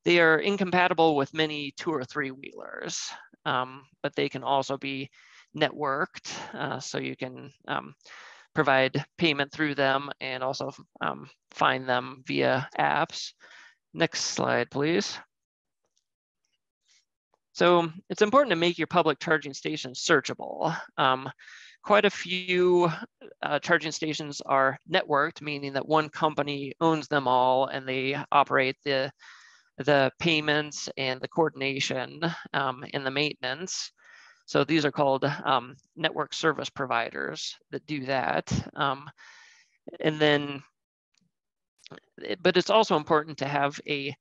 They are incompatible with many 2 or 3 wheelers, but they can also be networked. So you can provide payment through them and also find them via apps. Next slide, please. So it's important to make your public charging stations searchable. Quite a few charging stations are networked, meaning that one company owns them all and they operate the payments and the coordination and the maintenance. So these are called network service providers that do that. But it's also important to have a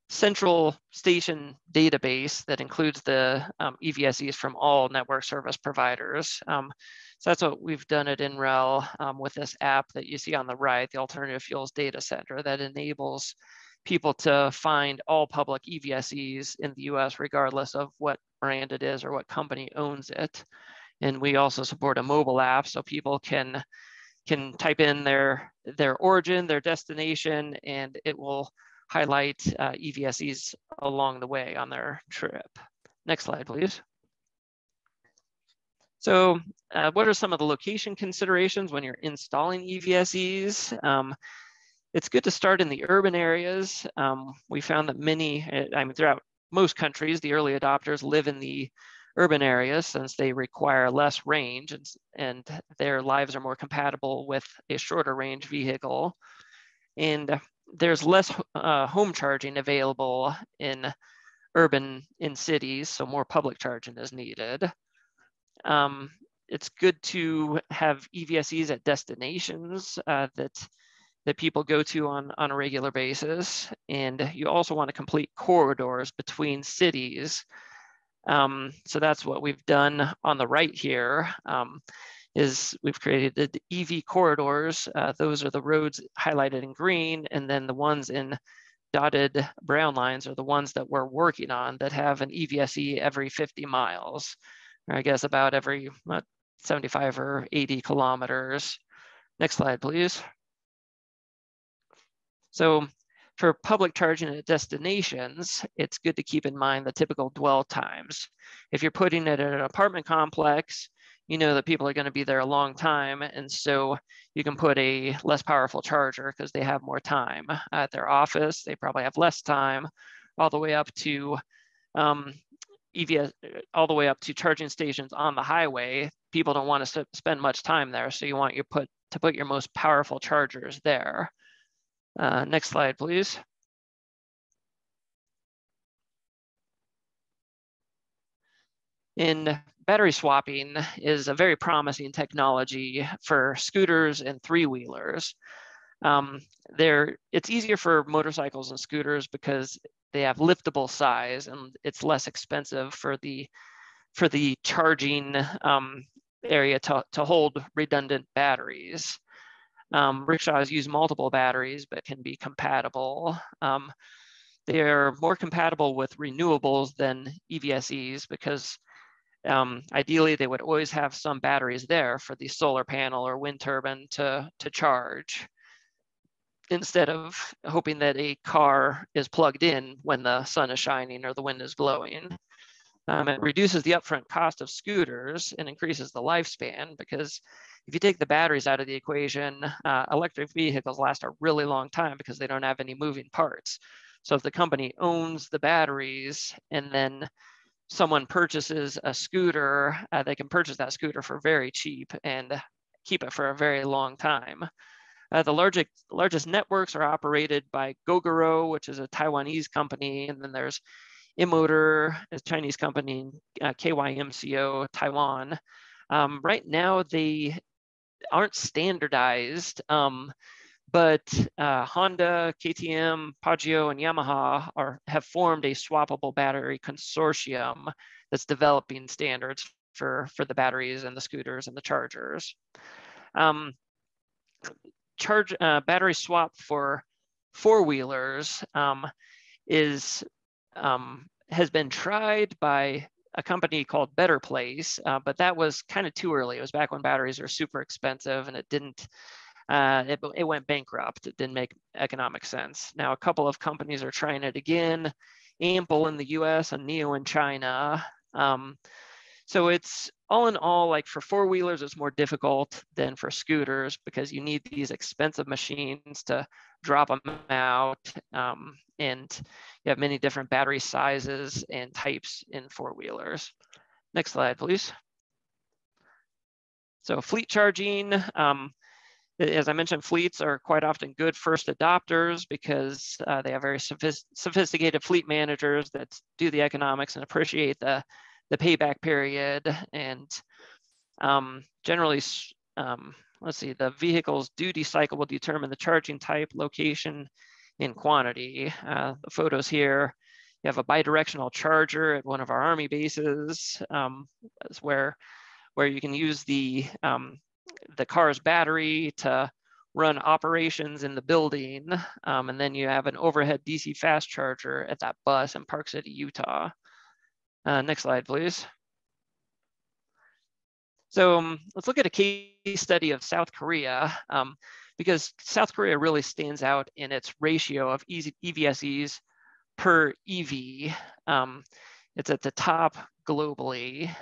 central station database that includes the EVSEs from all network service providers. So that's what we've done at NREL with this app that you see on the right, the Alternative Fuels Data Center, that enables people to find all public EVSEs in the US, regardless of what brand it is or what company owns it. And we also support a mobile app so people can type in their origin, their destination, and it will highlight EVSEs along the way on their trip. Next slide, please. So what are some of the location considerations when you're installing EVSEs? It's good to start in the urban areas. We found that throughout most countries, the early adopters live in the urban areas since they require less range and their lives are more compatible with a shorter range vehicle. And there's less home charging available in cities, so more public charging is needed. It's good to have EVSEs at destinations that people go to on a regular basis. And you also want to complete corridors between cities. So that's what we've done on the right here. Is we've created the EV corridors. Those are the roads highlighted in green, and then the ones in dotted brown lines are the ones that we're working on that have an EVSE every 50 miles, or I guess about every 75 or 80 kilometers. Next slide, please. So for public charging at destinations, it's good to keep in mind the typical dwell times. If you're putting it in an apartment complex, you know that people are going to be there a long time, and so you can put a less powerful charger because they have more time. At their office, they probably have less time, all the way up to EVS, all the way up to charging stations on the highway. People don't want to spend much time there, so you want to put your most powerful chargers there. Next slide, please. In battery swapping is a very promising technology for scooters and three-wheelers. It's easier for motorcycles and scooters because they have liftable size and it's less expensive for the charging area to hold redundant batteries. Rickshaws use multiple batteries but can be compatible. They're more compatible with renewables than EVSEs because ideally, they would always have some batteries there for the solar panel or wind turbine to charge, instead of hoping that a car is plugged in when the sun is shining or the wind is blowing. It reduces the upfront cost of scooters and increases the lifespan because if you take the batteries out of the equation, electric vehicles last a really long time because they don't have any moving parts. So if the company owns the batteries and then someone purchases a scooter, they can purchase that scooter for very cheap and keep it for a very long time. The largest networks are operated by Gogoro, which is a Taiwanese company, and then there's Emotor, a Chinese company, KYMCO, Taiwan. Right now, they aren't standardized, but Honda, KTM, Pageo, and Yamaha have formed a swappable battery consortium that's developing standards for the batteries and the scooters and the chargers. Battery swap for four-wheelers has been tried by a company called Better Place, but that was kind of too early. It was back when batteries were super expensive and it didn't. It went bankrupt. It didn't make economic sense. Now, a couple of companies are trying it again, Ample in the US and NIO in China. So it's all in all, like for four-wheelers, it's more difficult than for scooters because you need these expensive machines to drop them out. And you have many different battery sizes and types in four-wheelers. Next slide, please. So fleet charging. As I mentioned, fleets are quite often good first adopters because they have very sophisticated fleet managers that do the economics and appreciate the payback period. And generally, let's see, the vehicle's duty cycle will determine the charging type, location, and quantity. The photos here, you have a bidirectional charger at one of our Army bases. That's where you can use the car's battery to run operations in the building. And then you have an overhead DC fast charger at that bus in Park City, Utah. Next slide, please. So let's look at a case study of South Korea because South Korea really stands out in its ratio of EVSEs per EV. It's at the top globally.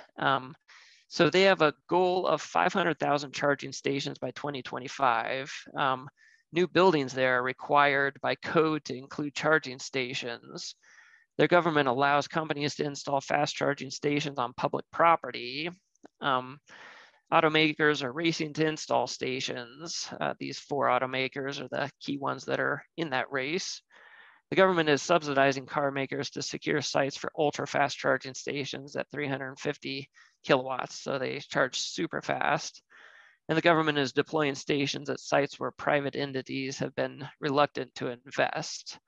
So they have a goal of 500,000 charging stations by 2025. New buildings there are required by code to include charging stations. Their government allows companies to install fast charging stations on public property. Automakers are racing to install stations. These 4 automakers are the key ones that are in that race. The government is subsidizing car makers to secure sites for ultra fast charging stations at 350 kilowatts. So they charge super fast. And the government is deploying stations at sites where private entities have been reluctant to invest.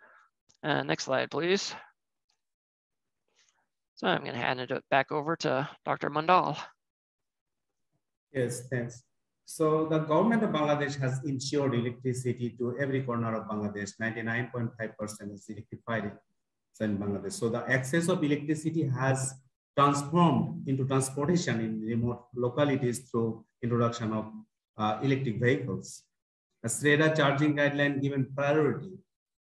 Next slide, please. So I'm going to hand it back over to Dr. Mandal. Yes, thanks. So the government of Bangladesh has ensured electricity to every corner of Bangladesh. 99.5% is electrified in Bangladesh. So the access of electricity has transformed into transportation in remote localities through introduction of electric vehicles. A SREDA charging guideline given priority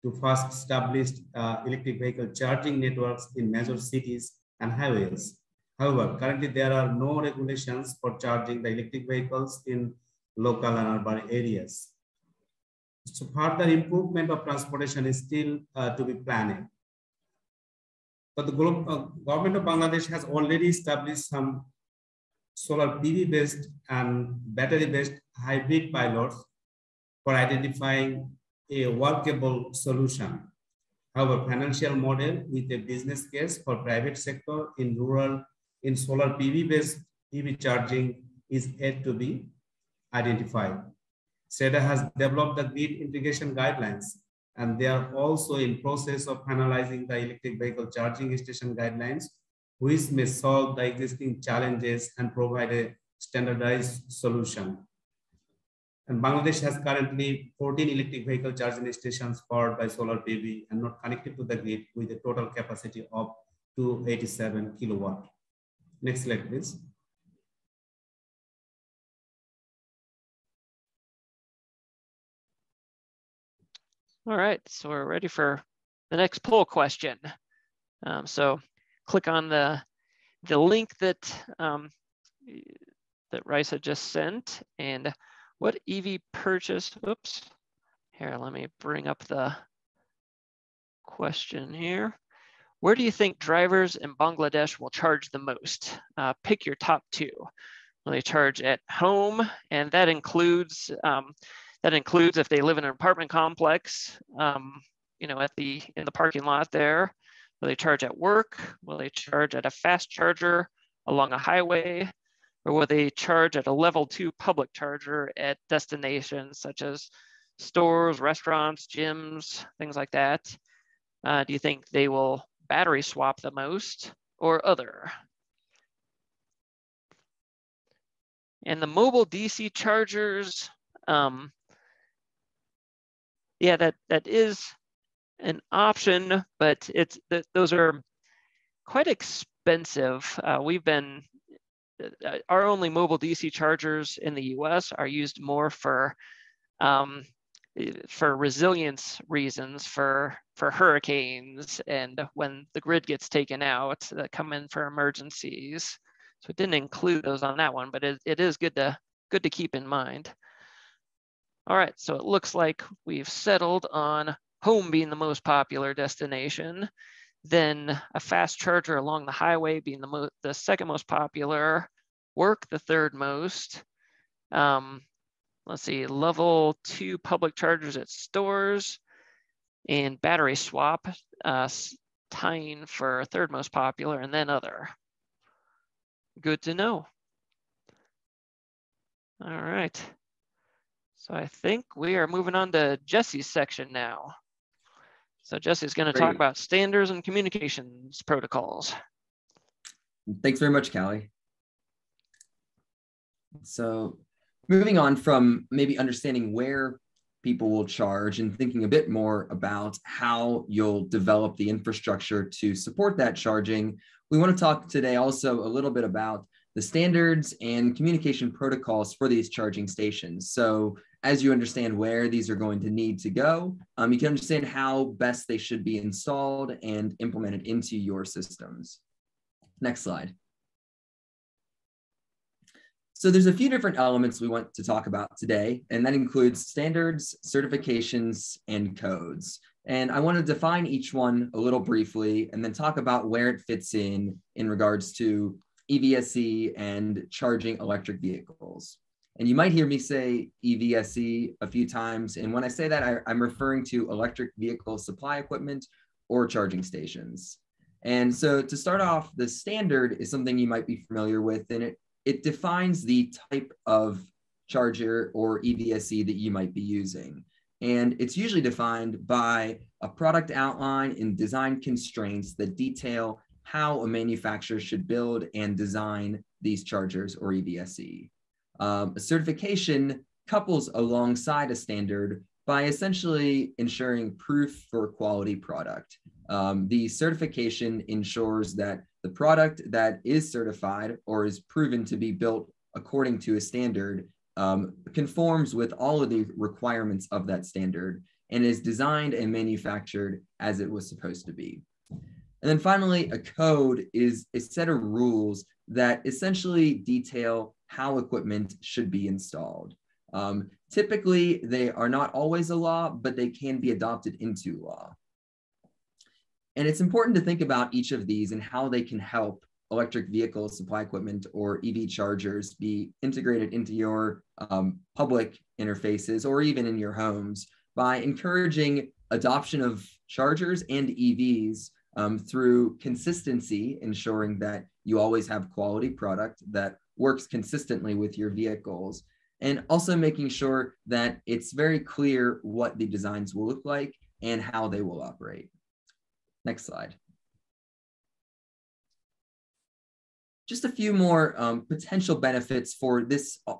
to first established electric vehicle charging networks in major cities and highways. However, currently there are no regulations for charging the electric vehicles in local and urban areas. So further improvement of transportation is still to be planned. But the government of Bangladesh has already established some solar PV-based and battery-based hybrid pilots for identifying a workable solution. However, financial model with a business case for private sector in rural in solar PV-based EV charging is yet to be identified. SREDA has developed the grid integration guidelines, and they are also in process of finalizing the electric vehicle charging station guidelines, which may solve the existing challenges and provide a standardized solution. And Bangladesh has currently 14 electric vehicle charging stations powered by solar PV and not connected to the grid with a total capacity of 287 kilowatt. Next slide, please. All right, so we're ready for the next poll question. So click on the link that that Raisa just sent, and what EV purchase, oops, here, let me bring up the question here. Where do you think drivers in Bangladesh will charge the most? Pick your top two. Will they charge at home? And that includes if they live in an apartment complex, you know, in the parking lot there. Will they charge at work? Will they charge at a fast charger along a highway? Or will they charge at a level 2 public charger at destinations such as stores, restaurants, gyms, things like that? Do you think they will battery swap the most or other? And the mobile DC chargers, yeah, that is an option, but those are quite expensive. Our only mobile DC chargers in the US are used more for resilience reasons, for hurricanes, and when the grid gets taken out, that come in for emergencies. So it didn't include those on that one, but it is good to keep in mind. All right, so it looks like we've settled on home being the most popular destination, then a fast charger along the highway being the second most popular, work the third most. Let's see, level 2 public chargers at stores, and battery swap tying for third most popular, and then other. Good to know. All right. So I think we are moving on to Jesse's section now. So Jesse's going to talk about standards and communications protocols. Thanks very much, Callie. So moving on from maybe understanding where people will charge and thinking a bit more about how you'll develop the infrastructure to support that charging, we want to talk today also a little bit about the standards and communication protocols for these charging stations. So as you understand where these are going to need to go, you can understand how best they should be installed and implemented into your systems. Next slide. So there's a few different elements we want to talk about today, and that includes standards, certifications, and codes. And I want to define each one a little briefly and then talk about where it fits in regards to EVSE and charging electric vehicles. And you might hear me say EVSE a few times. And when I say that, I'm referring to electric vehicle supply equipment or charging stations. And so to start off, the standard is something you might be familiar with, and it defines the type of charger or EVSE that you might be using. And it's usually defined by a product outline and design constraints that detail how a manufacturer should build and design these chargers or EVSE. A certification couples alongside a standard by essentially ensuring proof for quality product. The certification ensures that the product that is certified or is proven to be built according to a standard conforms with all of the requirements of that standard and is designed and manufactured as it was supposed to be. And then finally, a code is a set of rules that essentially detail how equipment should be installed. Typically, they are not always a law, but they can be adopted into law. And it's important to think about each of these and how they can help electric vehicle supply equipment or EV chargers be integrated into your public interfaces or even in your homes by encouraging adoption of chargers and EVs through consistency, ensuring that you always have quality product that works consistently with your vehicles, and also making sure that it's very clear what the designs will look like and how they will operate. Next slide. Just a few more potential benefits for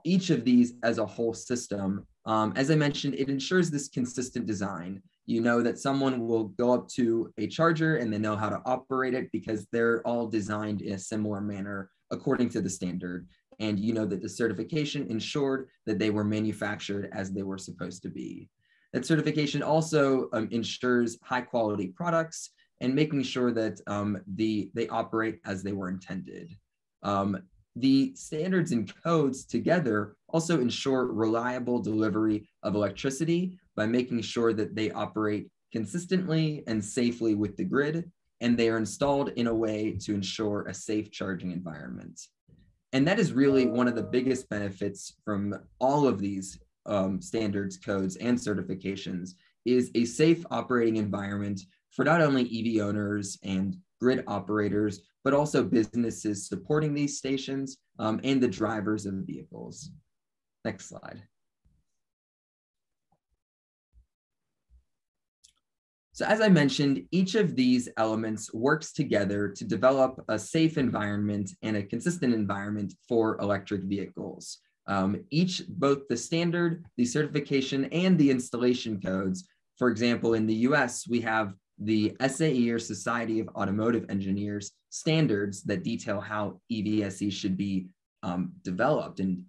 each of these as a whole system. As I mentioned, it ensures this consistent design. You know that someone will go up to a charger and they know how to operate it because they're all designed in a similar manner according to the standard. And you know that the certification ensured that they were manufactured as they were supposed to be. That certification also ensures high quality products and making sure that they operate as they were intended. The standards and codes together also ensure reliable delivery of electricity by making sure that they operate consistently and safely with the grid, and they are installed in a way to ensure a safe charging environment. And that is really one of the biggest benefits from all of these standards, codes, and certifications is a safe operating environment for not only EV owners and grid operators, but also businesses supporting these stations and the drivers of vehicles. Next slide. So as I mentioned, each of these elements works together to develop a safe environment and a consistent environment for electric vehicles. Both the standard, the certification, and the installation codes. For example, in the US, we have the SAE, or Society of Automotive Engineers, standards that detail how EVSE should be developed and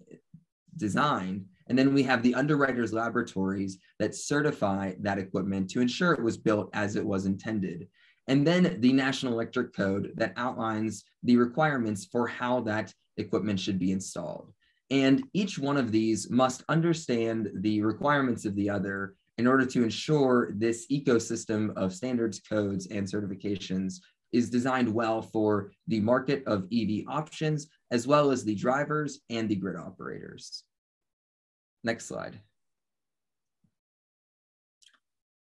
designed. And then we have the underwriters laboratories that certify that equipment to ensure it was built as it was intended. And then the National Electric Code that outlines the requirements for how that equipment should be installed. And each one of these must understand the requirements of the other in order to ensure this ecosystem of standards, codes, and certifications is designed well for the market of EV options, as well as the drivers and the grid operators. Next slide.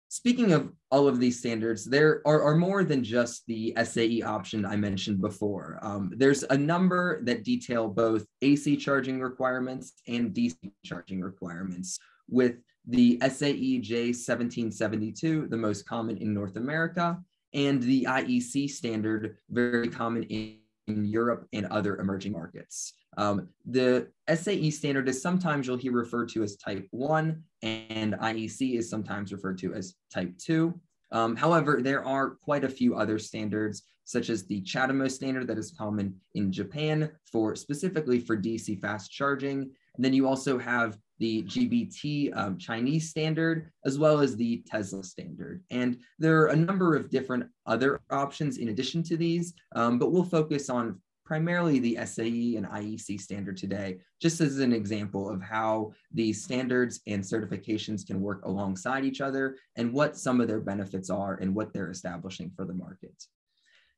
Speaking of all of these standards, there are more than just the SAE option I mentioned before. There's a number that detail both AC charging requirements and DC charging requirements, with the SAE J1772, the most common in North America, and the IEC standard, very common in Europe and other emerging markets. The SAE standard is sometimes you'll hear referred to as type 1, and IEC is sometimes referred to as type 2. However, there are quite a few other standards, such as the CHAdeMO standard that is common in Japan specifically for DC fast charging. And then you also have the GBT Chinese standard, as well as the Tesla standard. And there are a number of different other options in addition to these, but we'll focus on primarily the SAE and IEC standard today, just as an example of how these standards and certifications can work alongside each other and what some of their benefits are and what they're establishing for the market.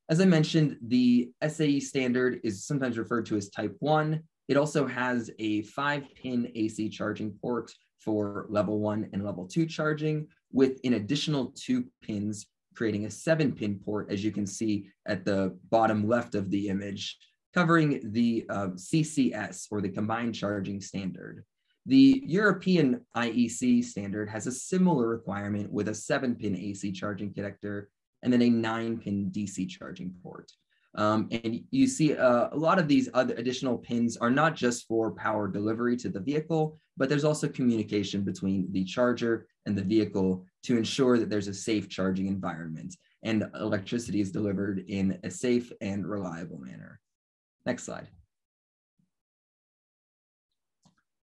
As I mentioned, the SAE standard is sometimes referred to as type 1. It also has a 5-pin AC charging port for level 1 and level 2 charging, with an additional 2 pins, creating a 7-pin port, as you can see at the bottom left of the image, covering the CCS, or the combined charging standard. The European IEC standard has a similar requirement with a 7-pin AC charging connector and then a 9-pin DC charging port. And you see a lot of these other additional pins are not just for power delivery to the vehicle, but there's also communication between the charger and the vehicle to ensure that there's a safe charging environment and electricity is delivered in a safe and reliable manner. Next slide.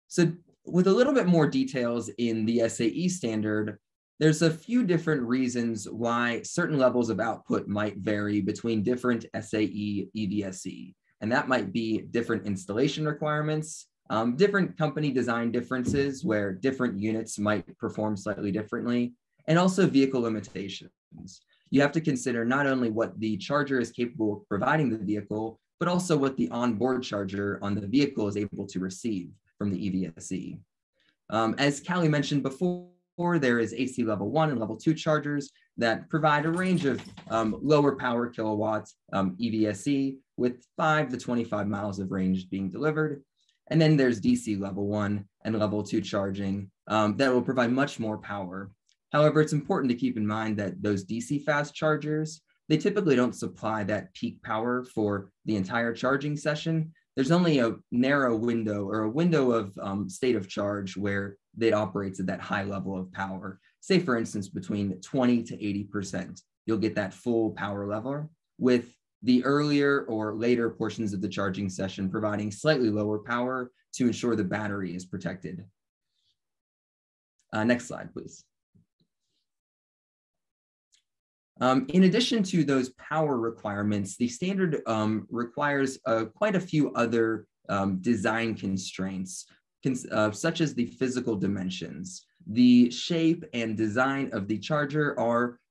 So with a little bit more details in the SAE standard, there's a few different reasons why certain levels of output might vary between different SAE EVSE. And that might be different installation requirements, different company design differences where different units might perform slightly differently, and also vehicle limitations. You have to consider not only what the charger is capable of providing the vehicle, but also what the onboard charger on the vehicle is able to receive from the EVSE. As Callie mentioned before, there is AC level 1 and level 2 chargers that provide a range of lower power kilowatts EVSE with 5 to 25 miles of range being delivered. And then there's DC level 1 and level 2 charging that will provide much more power. However, it's important to keep in mind that those DC fast chargers, they typically don't supply that peak power for the entire charging session. There's only a narrow window or a window of state of charge where it operates at that high level of power. Say, for instance, between 20 to 80%, you'll get that full power level, with the earlier or later portions of the charging session providing slightly lower power to ensure the battery is protected. Next slide, please. In addition to those power requirements, the standard requires quite a few other design constraints, such as the physical dimensions. The shape and design of the charger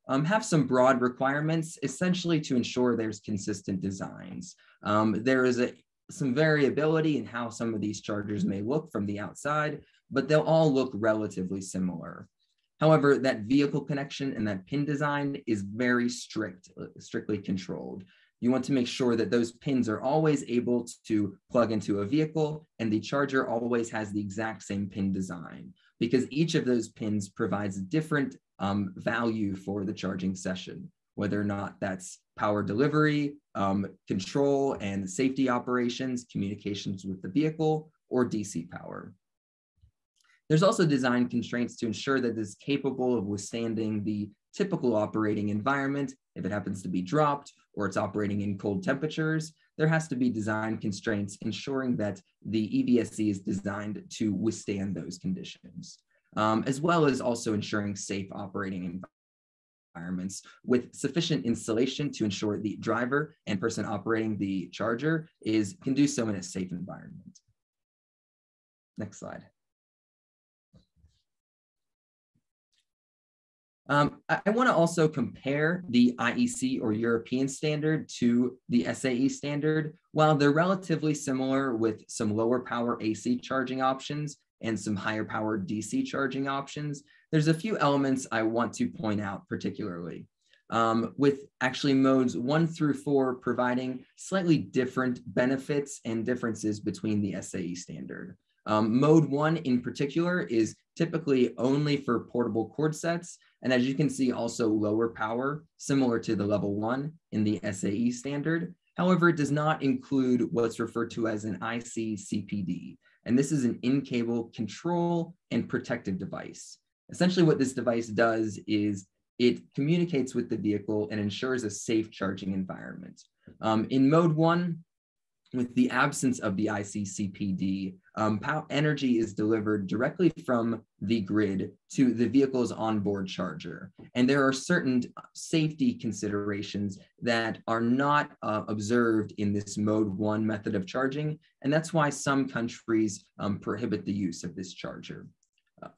have some broad requirements, essentially to ensure there's consistent designs. There is some variability in how some of these chargers may look from the outside, but they'll all look relatively similar. However, that vehicle connection and that pin design is very strictly controlled. You want to make sure that those pins are always able to plug into a vehicle and the charger always has the exact same pin design, because each of those pins provides different value for the charging session, whether or not that's power delivery, control and safety operations, communications with the vehicle, or DC power. There's also design constraints to ensure that it's capable of withstanding the typical operating environment. If it happens to be dropped or it's operating in cold temperatures, there has to be design constraints ensuring that the EVSE is designed to withstand those conditions, as well as also ensuring safe operating environments with sufficient insulation to ensure the driver and person operating the charger can do so in a safe environment. Next slide. I want to also compare the IEC or European standard to the SAE standard. While they're relatively similar with some lower power AC charging options and some higher power DC charging options, there's a few elements I want to point out particularly, with actually modes 1 through 4 providing slightly different benefits and differences between the SAE standard. Mode 1 in particular is typically only for portable cord sets, and as you can see, also lower power, similar to the level 1 in the SAE standard. However, it does not include what's referred to as an IC-CPD, and this is an in-cable control and protective device. Essentially what this device does is it communicates with the vehicle and ensures a safe charging environment. In mode 1, with the absence of the IC-CPD, energy is delivered directly from the grid to the vehicle's onboard charger. And there are certain safety considerations that are not observed in this mode 1 method of charging. And that's why some countries prohibit the use of this charger.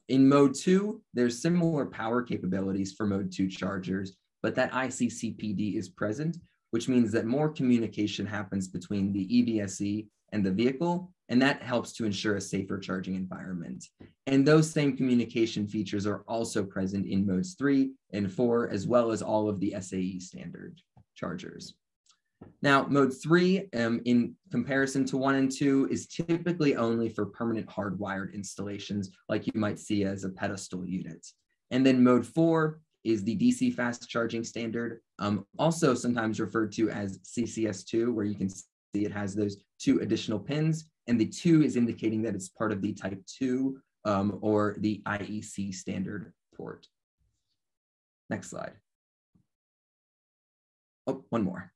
In mode 2, there's similar power capabilities for mode 2 chargers, but that IC-CPD is present, which means that more communication happens between the EVSE and the vehicle, and that helps to ensure a safer charging environment. And those same communication features are also present in modes 3 and 4, as well as all of the SAE standard chargers. Now, mode 3, in comparison to 1 and 2, is typically only for permanent hardwired installations, like you might see as a pedestal unit. And then mode 4 is the DC fast charging standard, also sometimes referred to as CCS2, where you can see it has those 2 additional pins, and the 2 is indicating that it's part of the type 2 or the IEC standard port. Next slide. Oh, one more.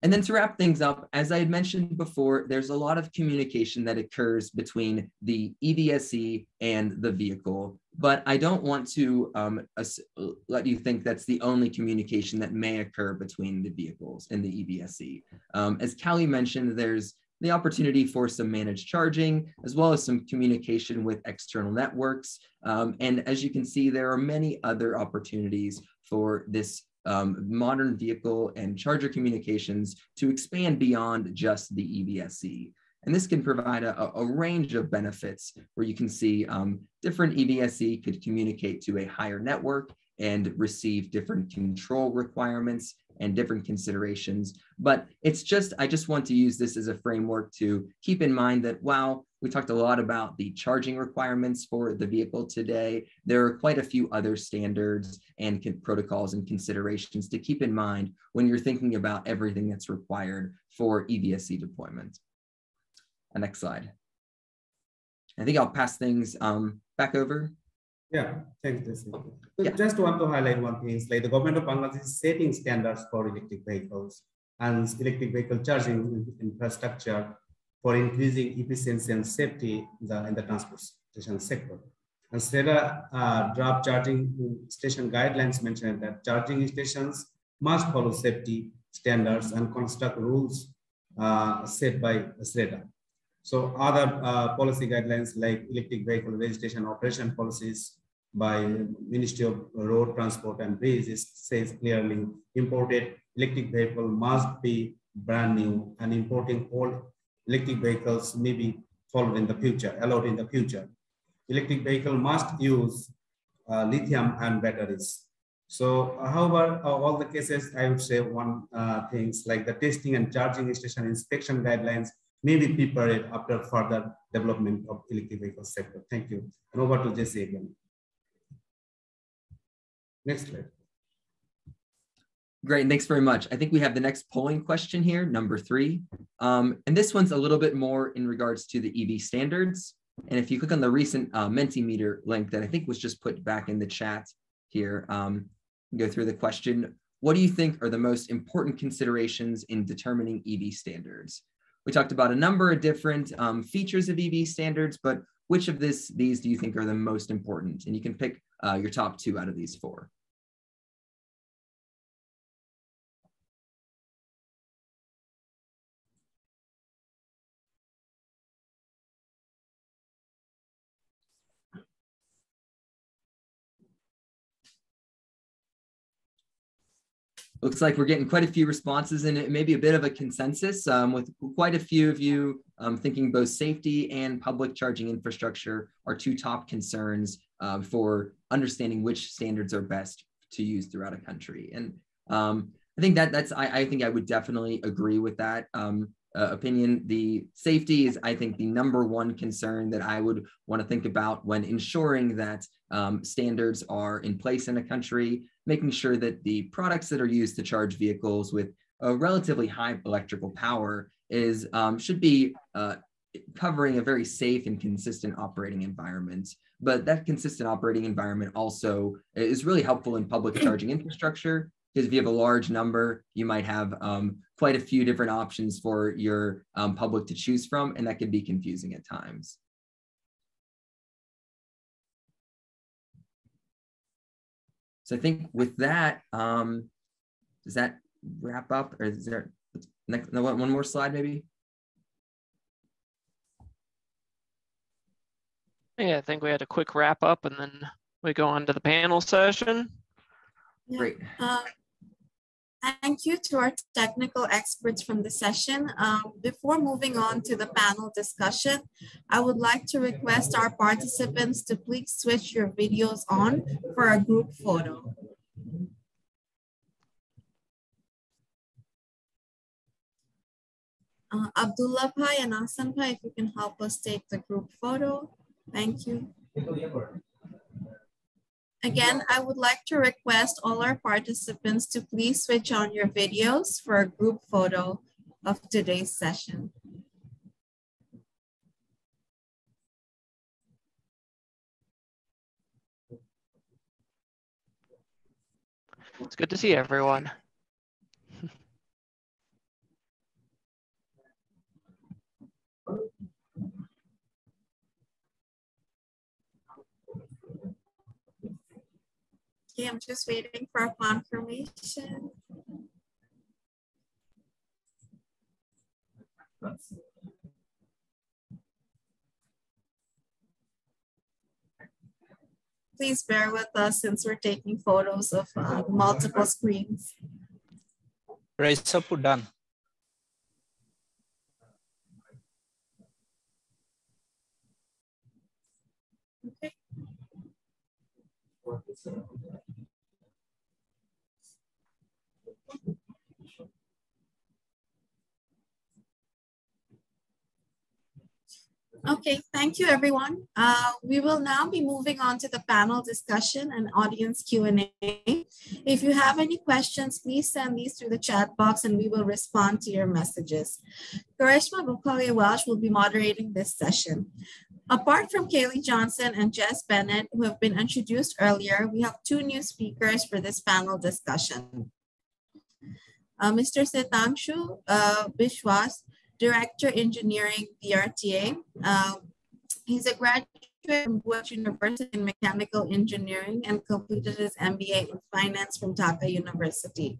And then to wrap things up, as I had mentioned before, there's a lot of communication that occurs between the EVSE and the vehicle, but I don't want to let you think that's the only communication that may occur between the vehicles and the EVSE. As Callie mentioned, there's the opportunity for some managed charging, as well as some communication with external networks. And as you can see, there are many other opportunities for this modern vehicle and charger communications to expand beyond just the EVSE. And this can provide a range of benefits where you can see different EVSE could communicate to a higher network and receive different control requirements and different considerations. But it's just, I just want to use this as a framework to keep in mind that while we talked a lot about the charging requirements for the vehicle today, there are quite a few other standards and protocols and considerations to keep in mind when you're thinking about everything that's required for EVSE deployment. Next slide. I think I'll pass things back over. Yeah, thanks, Jesse. Yeah. Just want to highlight one thing, is like the government of Bangladesh is setting standards for electric vehicles and electric vehicle charging infrastructure for increasing efficiency and safety in the transportation sector. And SREDA draft charging station guidelines mentioned that charging stations must follow safety standards and construct rules set by SREDA. So other policy guidelines like electric vehicle registration operation policies by Ministry of Road Transport and Bridges says clearly imported electric vehicle must be brand new, and importing old electric vehicles may be allowed in the future. Electric vehicle must use lithium and batteries. So however, all the cases, I would say one things like the testing and charging station inspection guidelines may be prepared after further development of electric vehicle sector. Thank you. And over to Jesse again. Next slide. Great, thanks very much. I think we have the next polling question here, number 3. And this one's a little bit more in regards to the EV standards. And if you click on the recent Mentimeter link that I think was just put back in the chat here, go through the question. What do you think are the most important considerations in determining EV standards? We talked about a number of different features of EV standards, but which of these do you think are the most important? And you can pick your top 2 out of these 4. Looks like we're getting quite a few responses, and it may be a bit of a consensus with quite a few of you thinking both safety and public charging infrastructure are 2 top concerns for understanding which standards are best to use throughout a country. And I think I think I would definitely agree with that opinion. The safety is, I think, the #1 concern that I would want to think about when ensuring that standards are in place in a country, making sure that the products that are used to charge vehicles with a relatively high electrical power should be covering a very safe and consistent operating environment. But that consistent operating environment also is really helpful in public charging infrastructure, because if you have a large number, you might have quite a few different options for your public to choose from, and that can be confusing at times. So I think with that, does that wrap up, or is there one more slide maybe? Yeah, I think we had a quick wrap up and then we go on to the panel session. Yeah. Great. Thank you to our technical experts from the session. Before moving on to the panel discussion, I would like to request our participants to please switch your videos on for a group photo. Abdullah Bhai and Asan Bhai, if you can help us take the group photo. Thank you. Again, I would like to request all our participants to please switch on your videos for a group photo of today's session. It's good to see everyone. Okay, I'm just waiting for a confirmation. Please bear with us since we're taking photos of multiple screens. Raisa po done. Okay. Okay, thank you, everyone. We will now be moving on to the panel discussion and audience Q&A. If you have any questions, please send these through the chat box and we will respond to your messages. Karishma Bukalia-Welch will be moderating this session. Apart from Kaylee Johnson and Jess Bennett, who have been introduced earlier, we have two new speakers for this panel discussion. Mr. Sitanshu Biswas, Director Engineering, BRTA. He's a graduate from Bush University in Mechanical Engineering and completed his MBA in Finance from Dhaka University.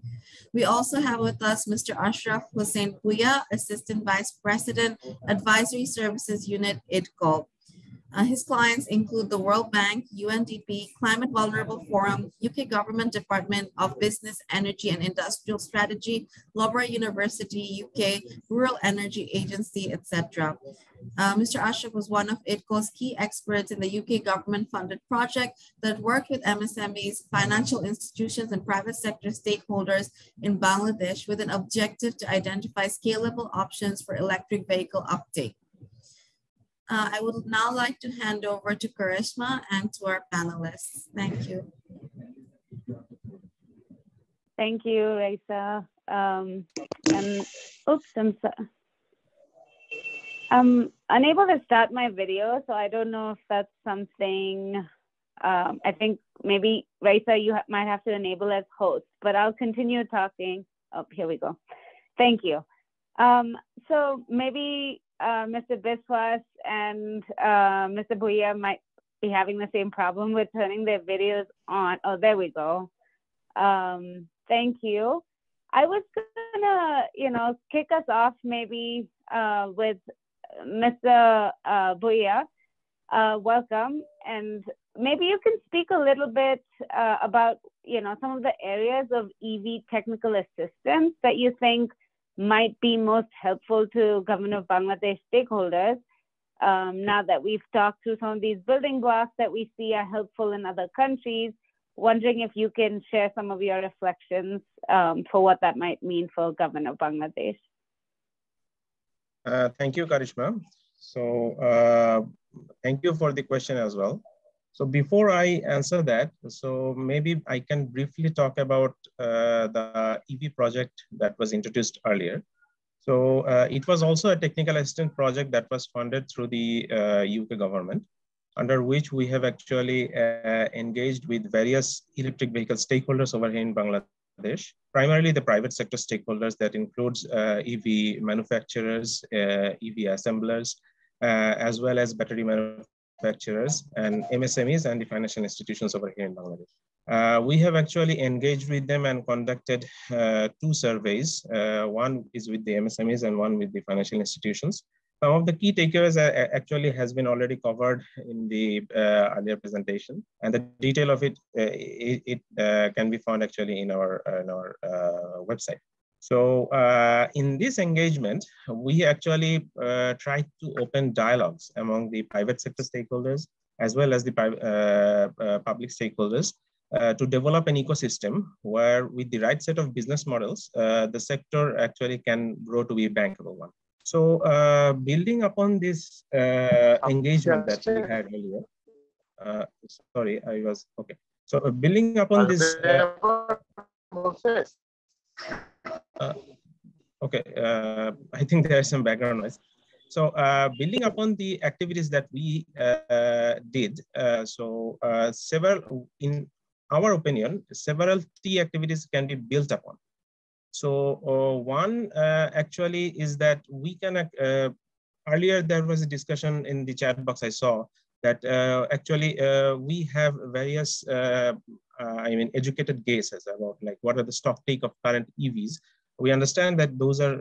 We also have with us Mr. Ashraf Hussain Bhuiya, Assistant Vice President, Advisory Services Unit, IDCO. His clients include the World Bank, UNDP, Climate Vulnerable Forum, UK Government Department of Business, Energy and Industrial Strategy, Loughborough University, UK, Rural Energy Agency, etc. Mr. Ashraf was one of IDCO's key experts in the UK government-funded project that worked with MSMEs, financial institutions, and private sector stakeholders in Bangladesh with an objective to identify scalable options for electric vehicle uptake. I would now like to hand over to Karishma and to our panelists. Thank you. Thank you, Raisa. Oops, I'm unable to start my video, so I don't know if that's something, I think maybe Raisa, you might have to enable as host, but I'll continue talking. Oh, here we go. Thank you. So maybe Mr. Biswas and Mr. Bhuiya might be having the same problem with turning their videos on. Oh, there we go. Thank you. I was gonna, kick us off maybe with Mr. Bhuiya. Welcome, and maybe you can speak a little bit about, some of the areas of EV technical assistance that you think might be most helpful to Government of Bangladesh stakeholders, now that we've talked through some of these building blocks that we see are helpful in other countries. Wondering if you can share some of your reflections for what that might mean for Government of Bangladesh. Thank you, Karishma. So thank you for the question as well. So before I answer that, so maybe I can briefly talk about the EV project that was introduced earlier. So it was also a technical assistance project that was funded through the UK government, under which we have actually engaged with various electric vehicle stakeholders over here in Bangladesh, primarily the private sector stakeholders that includes EV manufacturers, EV assemblers, as well as battery manufacturers and MSMEs and the financial institutions over here in Bangladesh. We have actually engaged with them and conducted two surveys. One is with the MSMEs and one with the financial institutions. Some of the key takeaways actually has been already covered in the earlier presentation, and the detail of it can be found actually in our website. So in this engagement, we actually tried to open dialogues among the private sector stakeholders as well as the public stakeholders to develop an ecosystem where with the right set of business models, the sector actually can grow to be a bankable one. So building upon this engagement that we had earlier, sorry, I was, okay. So building upon this, okay, I think there's some background noise. So building upon the activities that we did, several, in our opinion, several key activities can be built upon. So one actually is that we can, earlier there was a discussion in the chat box I saw that actually we have various, I mean, educated guesses about like what are the stock take of current EVs. We understand that those are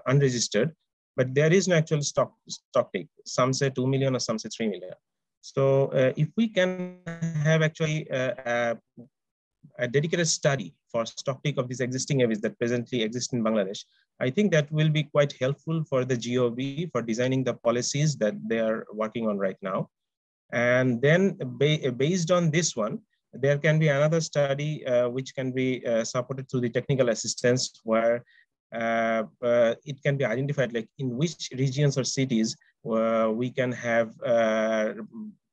unregistered, but there is no actual stock take. Some say 2 million or some say 3 million. So if we can have actually a dedicated study for stock take of these existing EVs that presently exist in Bangladesh, I think that will be quite helpful for the GOB for designing the policies that they are working on right now. And then based on this one, there can be another study which can be supported through the technical assistance where it can be identified like in which regions or cities we can have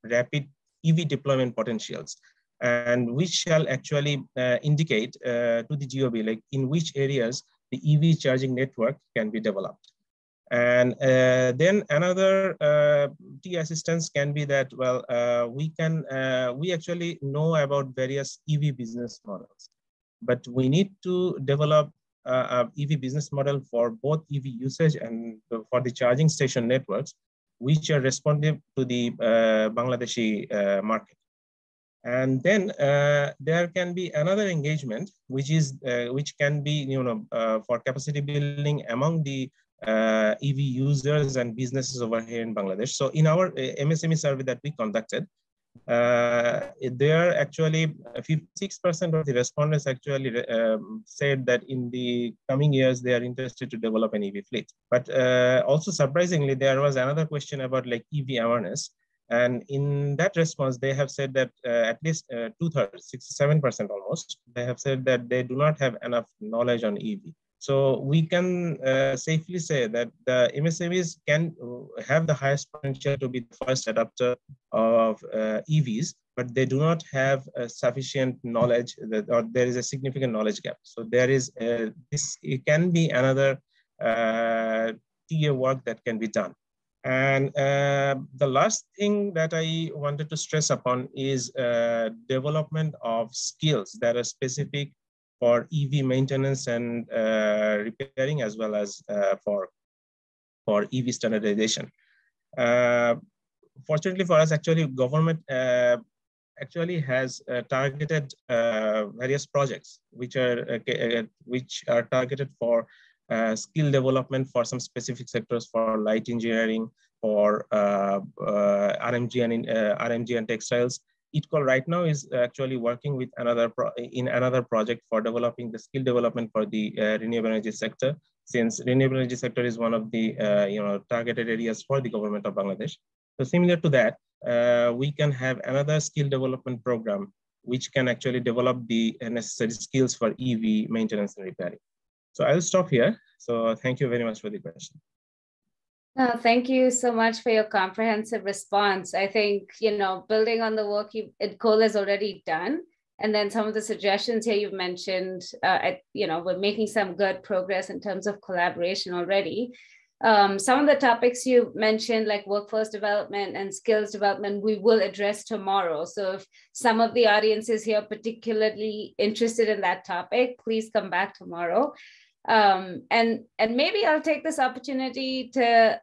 rapid EV deployment potentials, and which shall actually indicate to the GOB like in which areas the EV charging network can be developed. And then another key assistance can be that, well, we actually know about various EV business models, but we need to develop a EV business model for both EV usage and for the charging station networks, which are responsive to the Bangladeshi market. And then there can be another engagement, which is which can be for capacity building among the EV users and businesses over here in Bangladesh. So in our MSME survey that we conducted, there are actually 56% of the respondents actually said that in the coming years they are interested to develop an EV fleet. But also surprisingly, there was another question about like EV awareness. And in that response, they have said that at least 2/3, 67% almost, they have said that they do not have enough knowledge on EV. So we can safely say that the MSMEs can have the highest potential to be the first adopter of EVs, but they do not have sufficient knowledge or there is a significant knowledge gap. So there is it can be another tier work that can be done. And the last thing that I wanted to stress upon is development of skills that are specific for EV maintenance and repairing, as well as for EV standardization. Fortunately for us, actually, government actually has targeted various projects which are targeted for skill development for some specific sectors, for light engineering, for RMG and textiles. ITCOL right now is actually working with another project for developing the skill development for the renewable energy sector, since renewable energy sector is one of the targeted areas for the government of Bangladesh. So similar to that, we can have another skill development program which can actually develop the necessary skills for EV maintenance and repairing. So I'll stop here. So thank you very much for the question. Thank you so much for your comprehensive response. I think, building on the work ITCOL has already done, and then some of the suggestions here you've mentioned, we're making some good progress in terms of collaboration already. Some of the topics you mentioned, like workforce development and skills development, we will address tomorrow. So if some of the audience is here particularly interested in that topic, please come back tomorrow. And maybe I'll take this opportunity to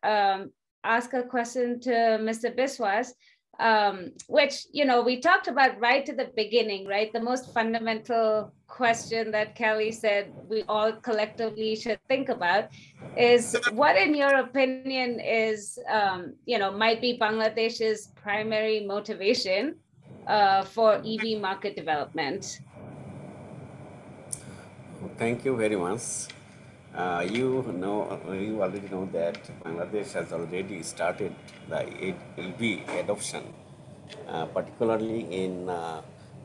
ask a question to Mr. Biswas, which, we talked about right at the beginning, right? The most fundamental question that Kelly said we all collectively should think about is what, in your opinion, is, might be Bangladesh's primary motivation for EV market development? Thank you very much. You already know that Bangladesh has already started the EV adoption, particularly in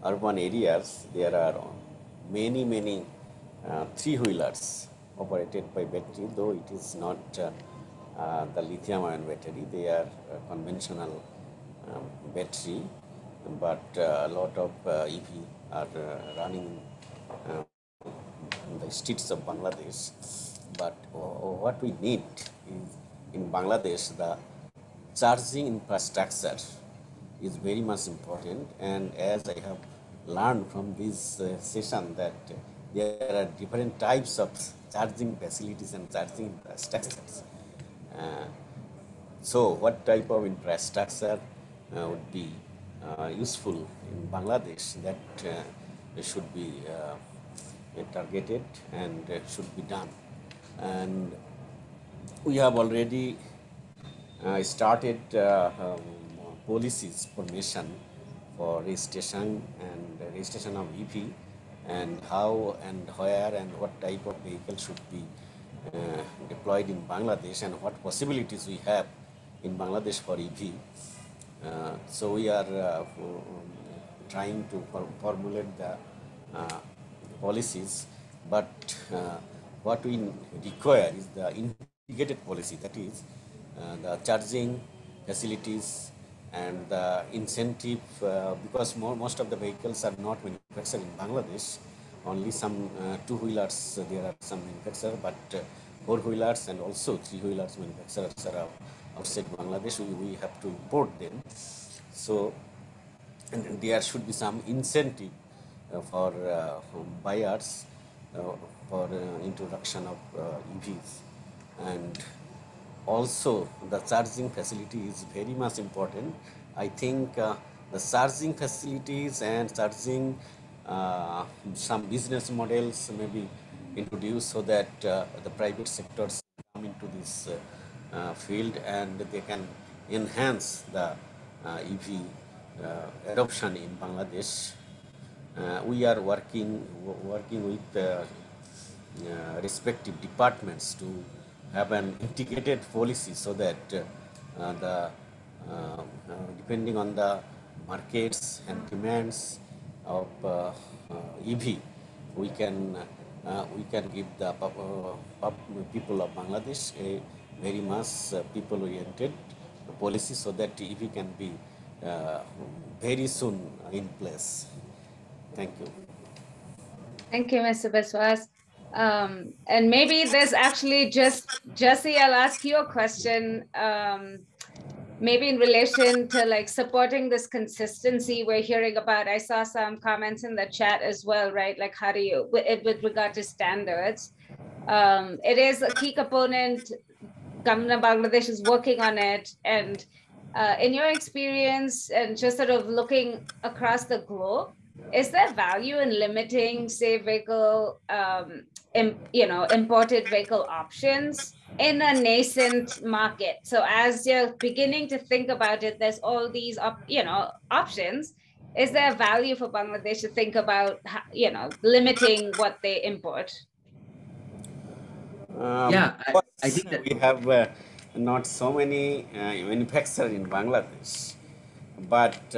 urban areas. There are many three-wheelers operated by battery, though it is not the lithium-ion battery. They are conventional battery, but a lot of EV are running in the streets of Bangladesh. But what we need is in Bangladesh, the charging infrastructure is very much important. And as I have learned from this session that there are different types of charging facilities and charging infrastructures. So what type of infrastructure would be useful in Bangladesh, that should be targeted and should be done. And we have already started policies formation for registration of EV, and how and where and what type of vehicle should be deployed in Bangladesh, and what possibilities we have in Bangladesh for EV. So we are trying to formulate the policies, but what we require is the integrated policy, that is the charging facilities and the incentive, because most of the vehicles are not manufactured in Bangladesh. Only some two-wheelers there are some manufacturers, but four-wheelers and also three-wheelers manufacturers are outside Bangladesh. We have to import them. So, and there should be some incentive for buyers for introduction of EVs. And also the charging facility is very much important. I think the charging facilities and charging some business models may be introduced so that the private sectors come into this field and they can enhance the EV adoption in Bangladesh. We are working with respective departments to have an integrated policy so that depending on the markets and demands of EV, we can give the people of Bangladesh a very much people-oriented policy so that EV can be very soon in place. Thank you. Thank you, Mr. Biswas. And maybe this actually Jesse, I'll ask you a question, maybe in relation to like supporting this consistency we're hearing about. I saw some comments in the chat as well, right? Like how do you, with regard to standards, it is a key component. Government of Bangladesh is working on it. And in your experience and just sort of looking across the globe, is there value in limiting, say, vehicle, imported vehicle options in a nascent market? So as you're beginning to think about it, there's all these, options. Is there value for Bangladesh to think about, limiting what they import? I think that we have not so many manufacturers in Bangladesh. But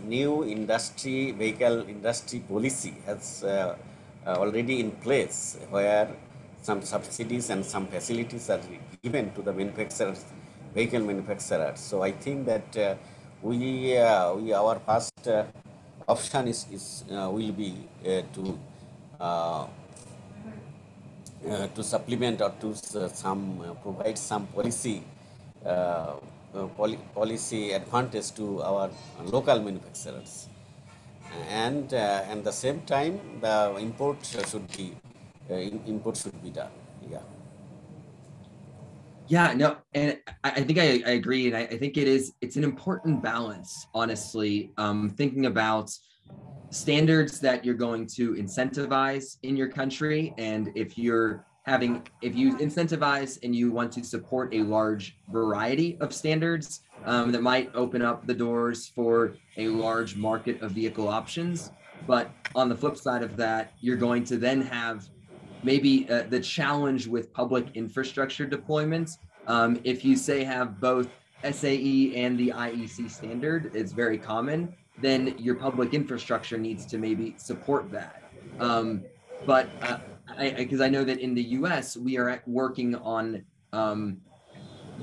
new vehicle industry policy has already in place, where some subsidies and some facilities are given to the vehicle manufacturers. So I think that our first option will be to supplement or to provide some policy. Policy advantage to our local manufacturers, and at the same time the import should be done. No, and I think I agree, and I think it's an important balance, honestly, thinking about standards that you're going to incentivize in your country, and if you incentivize and you want to support a large variety of standards that might open up the doors for a large market of vehicle options. But on the flip side of that, you're going to then have maybe the challenge with public infrastructure deployments. If you say have both SAE and the IEC standard, it's very common, then your public infrastructure needs to maybe support that. But because I know that in the US, we are working on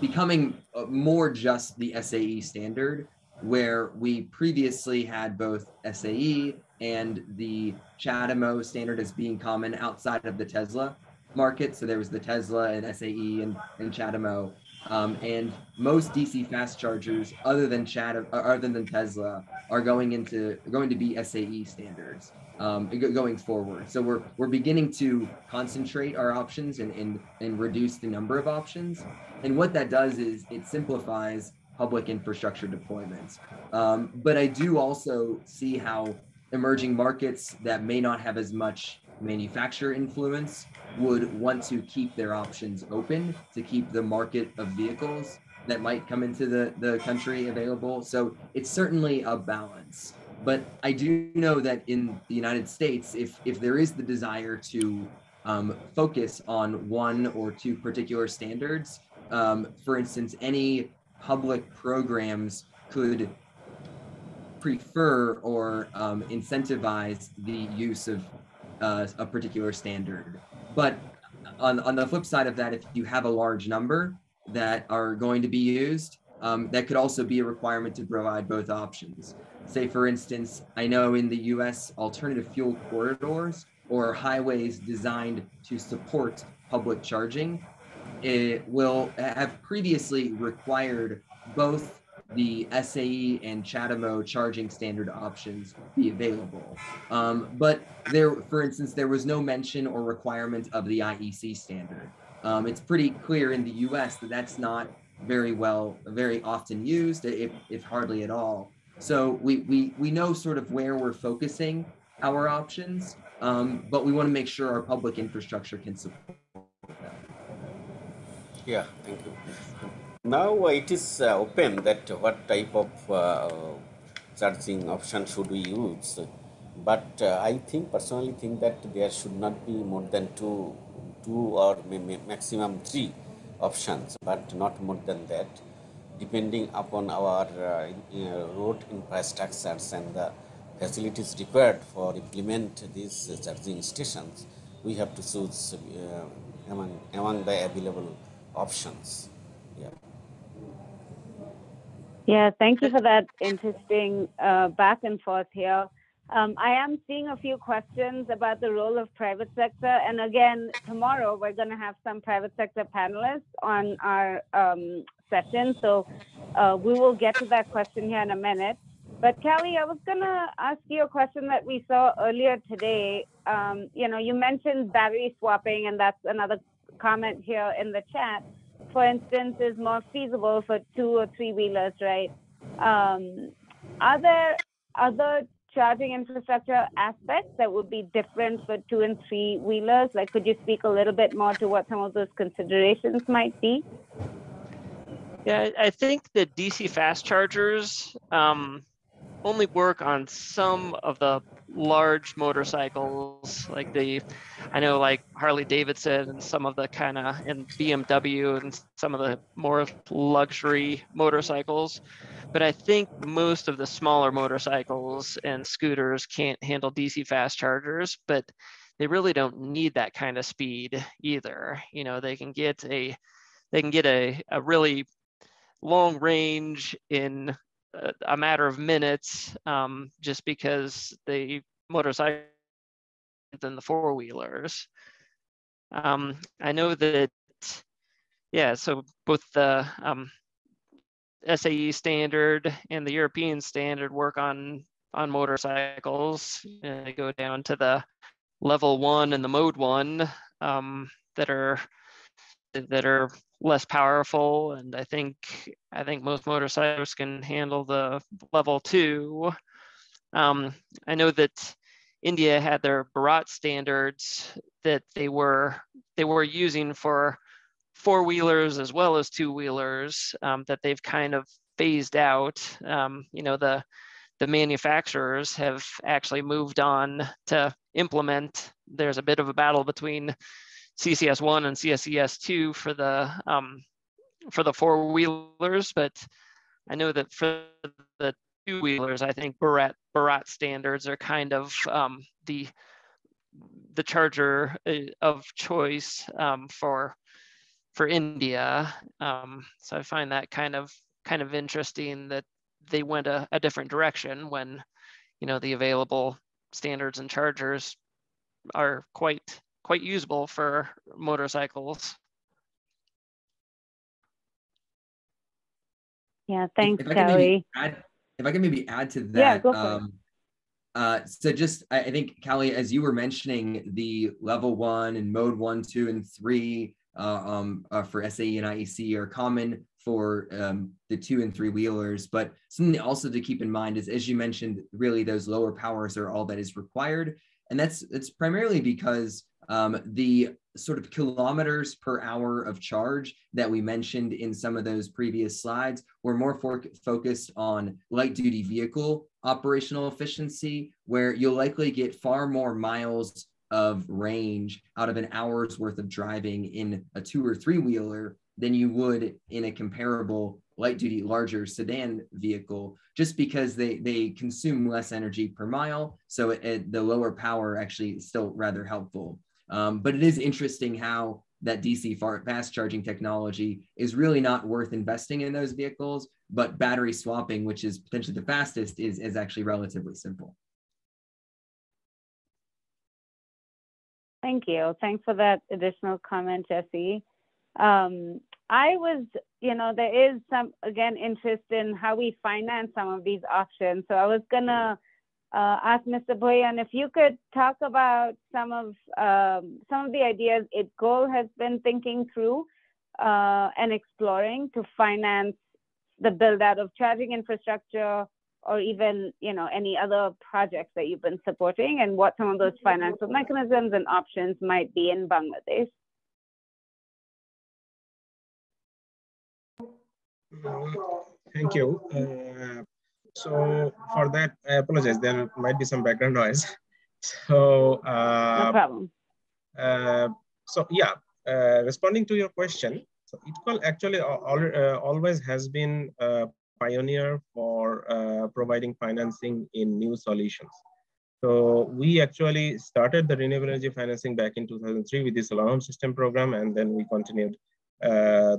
becoming more just the SAE standard, where we previously had both SAE and the CHAdeMO standard as being common outside of the Tesla market. So there was the Tesla and SAE and CHAdeMO. And most DC fast chargers, other than Tesla, are going to be SAE standards going forward. So we're beginning to concentrate our options and reduce the number of options. And what that does is it simplifies public infrastructure deployments. But I do also see how emerging markets that may not have as much manufacturer influence would want to keep their options open to keep the market of vehicles that might come into the country available. So it's certainly a balance. But I do know that in the United States, if there is the desire to focus on one or two particular standards, for instance, any public programs could prefer or incentivize the use of a particular standard. But on the flip side of that, if you have a large number that are going to be used, that could also be a requirement to provide both options. Say, for instance, I know in the US, alternative fuel corridors or highways designed to support public charging, it will have previously required both the SAE and CHAdeMO charging standard options be available. But there, for instance, there was no mention or requirement of the IEC standard. It's pretty clear in the US that that's not very often used, if hardly at all. So we know sort of where we're focusing our options, but we want to make sure our public infrastructure can support that. Yeah, thank you. Now it is open that what type of charging option should we use, but I personally think that there should not be more than two or maximum three options, but not more than that, depending upon our road infrastructures and the facilities required for implement these charging stations. We have to choose among the available options. Yeah. Yeah, thank you for that interesting back and forth here. I am seeing a few questions about the role of private sector. And again, tomorrow we're going to have some private sector panelists on our session. So we will get to that question here in a minute. But Callie, I was going to ask you a question that we saw earlier today. You mentioned battery swapping, and that's another comment here in the chat. For instance, is more feasible for 2 or 3 wheelers, right? Are there other charging infrastructure aspects that would be different for 2 and 3 wheelers? Like, could you speak a little bit more to what some of those considerations might be? Yeah, I think the DC fast chargers only work on some of the large motorcycles, like I know like Harley Davidson and some of the and BMW and some of the more luxury motorcycles. But I think most of the smaller motorcycles and scooters can't handle DC fast chargers, but they really don't need that kind of speed either. They can get a really long range in a matter of minutes, just because the motorcycle than the 4-wheelers. I know that, yeah, so both the SAE standard and the European standard work on motorcycles. They go down to the level 1 and the mode 1 that are less powerful, and I think most motorcycles can handle the level 2. I know that India had their Bharat standards that they were using for 4-wheelers as well as 2-wheelers, that they've kind of phased out. The manufacturers have actually moved on to implement. There's a bit of a battle between CCS1 and CCS2 for the 4-wheelers, but I know that for the 2-wheelers, I think Bharat standards are kind of the the charger of choice for India. So I find that kind of interesting that they went a different direction when, you know, the available standards and chargers are quite usable for motorcycles. Yeah, thanks, Callie. If I can maybe add to that. Yeah, go for it. So just, I think, Callie, as you were mentioning, the level 1 and mode 1, 2, and 3 for SAE and IEC are common for the 2 and 3 wheelers, but something also to keep in mind is, as you mentioned, really those lower powers are all that is required. And it's primarily because the sort of kilometers per hour of charge that we mentioned in some of those previous slides were more focused on light duty vehicle operational efficiency, where you'll likely get far more miles of range out of an hour's worth of driving in a 2 or 3 wheeler than you would in a comparable light duty larger sedan vehicle, just because they consume less energy per mile. So the lower power actually is still rather helpful. But it is interesting how that DC fast charging technology is really not worth investing in those vehicles, but battery swapping, which is potentially the fastest, is actually relatively simple. Thank you. Thanks for that additional comment, Jesse. I was, there is some, again, interest in how we finance some of these options. So I was gonna ask Mr. Bhuiyan if you could talk about some of the ideas IDCOL has been thinking through and exploring to finance the build out of charging infrastructure, or even, any other projects that you've been supporting, and what some of those financial mechanisms and options might be in Bangladesh. Thank you. So for that, I apologize. There might be some background noise. So no problem. Responding to your question, so IDCOL actually always has been a pioneer for providing financing in new solutions. So we actually started the renewable energy financing back in 2003 with the Solar Home System program, and then we continued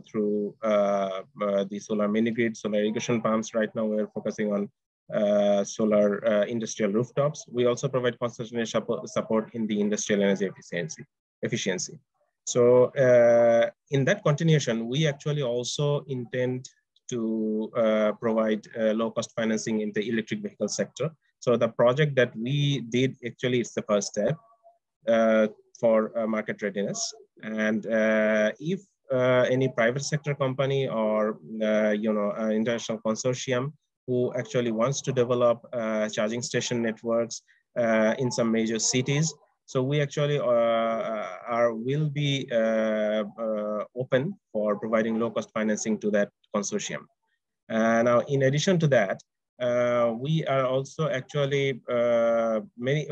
through the solar mini grid, solar irrigation pumps. Right now we're focusing on solar industrial rooftops. We also provide consultation support in the industrial energy efficiency. So in that continuation, we actually also intend to provide low-cost financing in the electric vehicle sector. So the project that we did, actually, it's the first step for market readiness. And if any private sector company or international consortium who actually wants to develop charging station networks in some major cities, so we actually will be open for providing low-cost financing to that consortium. Now, in addition to that, we are also actually already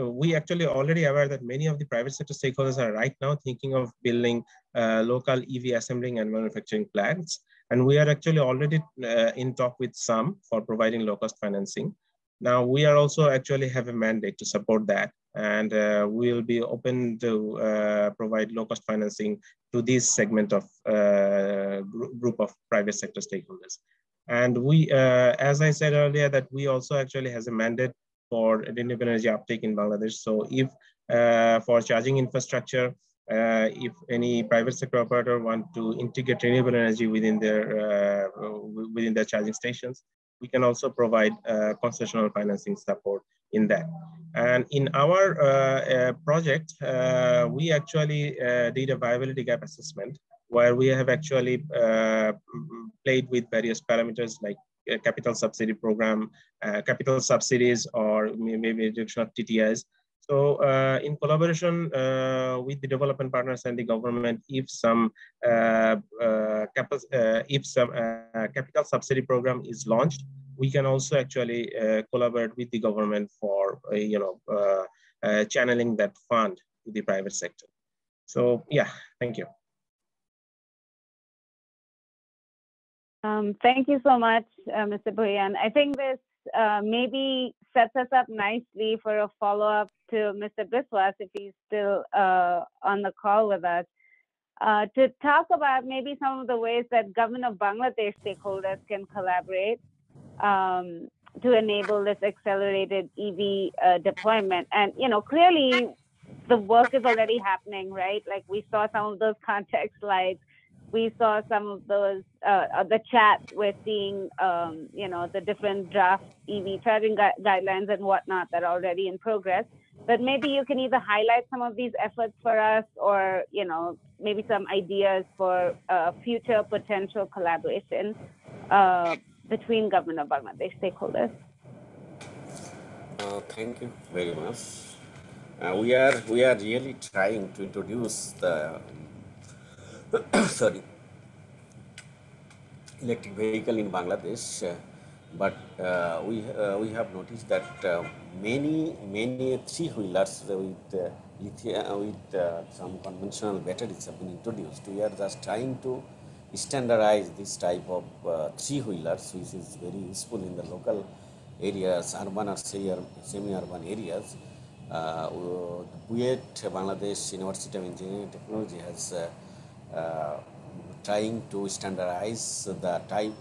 aware that many of the private sector stakeholders are right now thinking of building local EV assembling and manufacturing plants, and we are actually already in talk with some for providing low-cost financing. Now, we are also actually have a mandate to support that, and we will be open to provide low-cost financing to this segment of group of private sector stakeholders. And we, as I said earlier, that we also actually has a mandate for renewable energy uptake in Bangladesh. So if for charging infrastructure, if any private sector operator want to integrate renewable energy within their charging stations, we can also provide concessional financing support in that. And in our project, we actually did a viability gap assessment, where we have actually played with various parameters like capital subsidy program, capital subsidies, or maybe reduction of TTIs. So in collaboration with the development partners and the government, if some capital subsidy program is launched, we can also actually collaborate with the government for channeling that fund to the private sector. So yeah, thank you. Thank you so much, Mr. Bhuiyan. I think this maybe sets us up nicely for a follow-up to Mr. Biswas, if he's still on the call with us, to talk about maybe some of the ways that Government of Bangladesh stakeholders can collaborate to enable this accelerated EV deployment. And, you know, clearly the work is already happening, right? Like we saw some of those context slides. We saw some of those, the chat, we're seeing, you know, the different draft EV charging guidelines and whatnot that are already in progress. But maybe you can either highlight some of these efforts for us, or, you know, maybe some ideas for future potential collaboration between Government of Bangladesh stakeholders. Thank you very much. We are really trying to introduce the electric vehicle in Bangladesh, but we have noticed that many three-wheelers with lithium with some conventional batteries have been introduced. We are just trying to standardize this type of three-wheelers, which is very useful in the local areas, urban or semi-urban areas. BUET, Bangladesh University of Engineering and Technology, has trying to standardize the type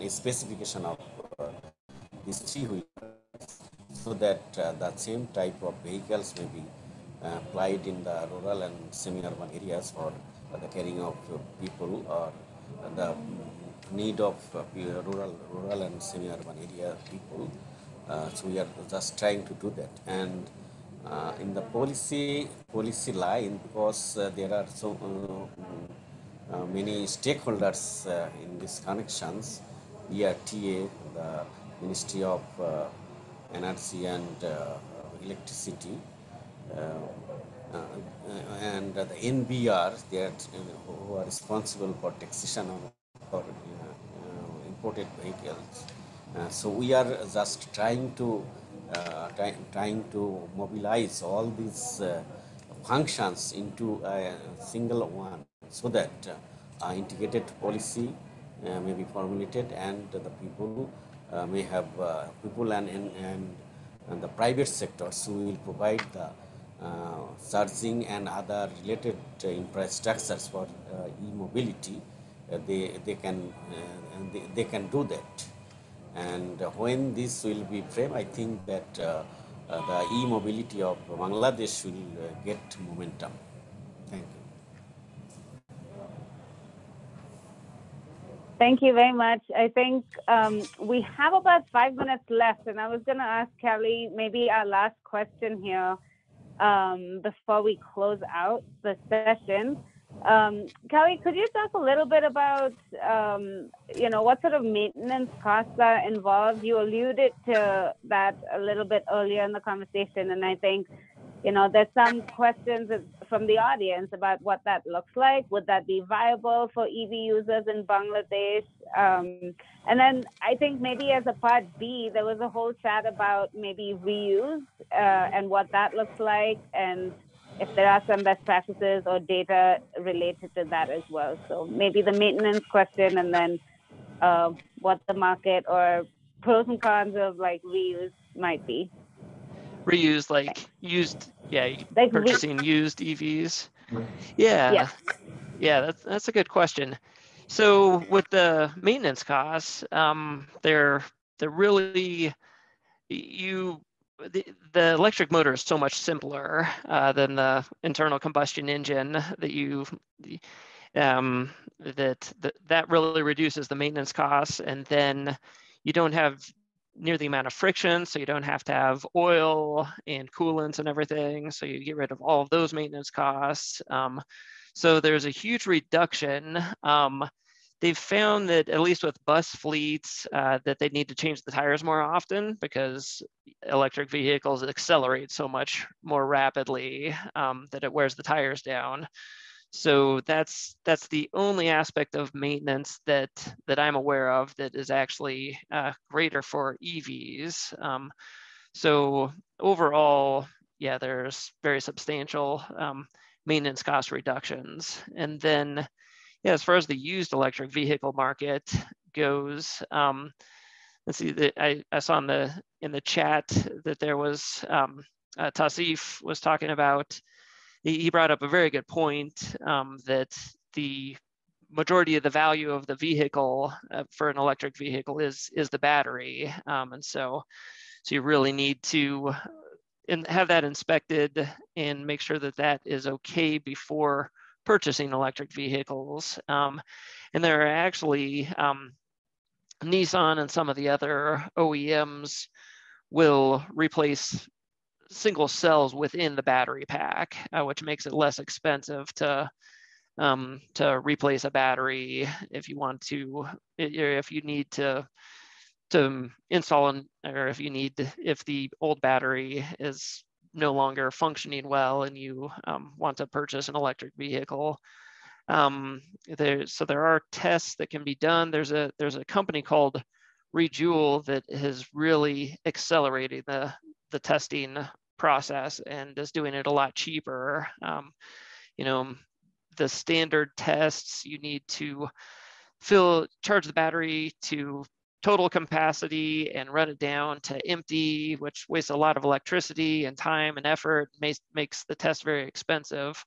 specification of these three-wheelers, so that the same type of vehicles may be applied in the rural and semi-urban areas for the carrying of people, or the need of rural and semi-urban area people. So we are just trying to do that. And in the policy line, because there are so many stakeholders in these connections, ERTA, the Ministry of Energy and Electricity, and the NBR, they are, who are responsible for taxation for imported vehicles. So we are just trying to mobilize all these functions into a single one, so that integrated policy may be formulated, and the people may have people and the private sectors who will provide the charging and other related infrastructures for e-mobility. They can do that. And when this will be framed, I think that the e-mobility of Bangladesh will get momentum. Thank you. Thank you very much. I think we have about 5 minutes left, and I was going to ask Kelly maybe our last question here before we close out the session. Kelly, could you talk a little bit about, you know, what sort of maintenance costs are involved? You alluded to that a little bit earlier in the conversation, and I think, you know, there's some questions from the audience about what that looks like. Would that be viable for EV users in Bangladesh? And then I think maybe as a part B, there was a whole chat about maybe reuse and what that looks like, and if there are some best practices or data related to that as well. So maybe the maintenance question, and then what the market or pros and cons of like reuse might be. Reuse, like used, like purchasing used EVs. Yeah, that's a good question. So with the maintenance costs, they're really, the electric motor is so much simpler than the internal combustion engine that really reduces the maintenance costs, and then you don't have near the amount of friction, so you don't have to have oil and coolants and everything, so you get rid of all of those maintenance costs. So there's a huge reduction. They've found that, at least with bus fleets, that they need to change the tires more often, because electric vehicles accelerate so much more rapidly that it wears the tires down. So that's the only aspect of maintenance that I'm aware of that is actually greater for EVs. So overall, yeah, there's very substantial maintenance cost reductions. And then, yeah, as far as the used electric vehicle market goes, let's see, I saw in the chat that there was, Tasif was talking about, he brought up a very good point, that the majority of the value of the vehicle for an electric vehicle is the battery. And so you really need to have that inspected and make sure that that is okay before purchasing electric vehicles. And there are actually, Nissan and some of the other OEMs will replace single cells within the battery pack, which makes it less expensive to replace a battery if you want to, if you need to install or if the old battery is no longer functioning well and you want to purchase an electric vehicle. So there are tests that can be done. There's a company called Rejoule that has really accelerated the testing process and is doing it a lot cheaper. You know, the standard tests, you need to charge the battery to total capacity and run it down to empty, which wastes a lot of electricity and time and effort, makes the test very expensive.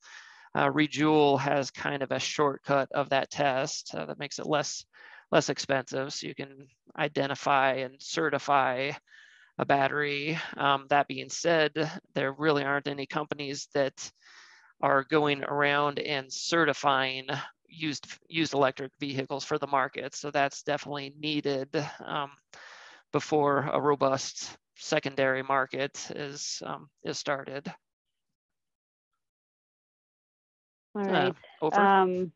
Rejoule has kind of a shortcut of that test that makes it less expensive, so you can identify and certify a battery. That being said, there really aren't any companies that are going around and certifying used electric vehicles for the market. So that's definitely needed before a robust secondary market is started. All right. Over.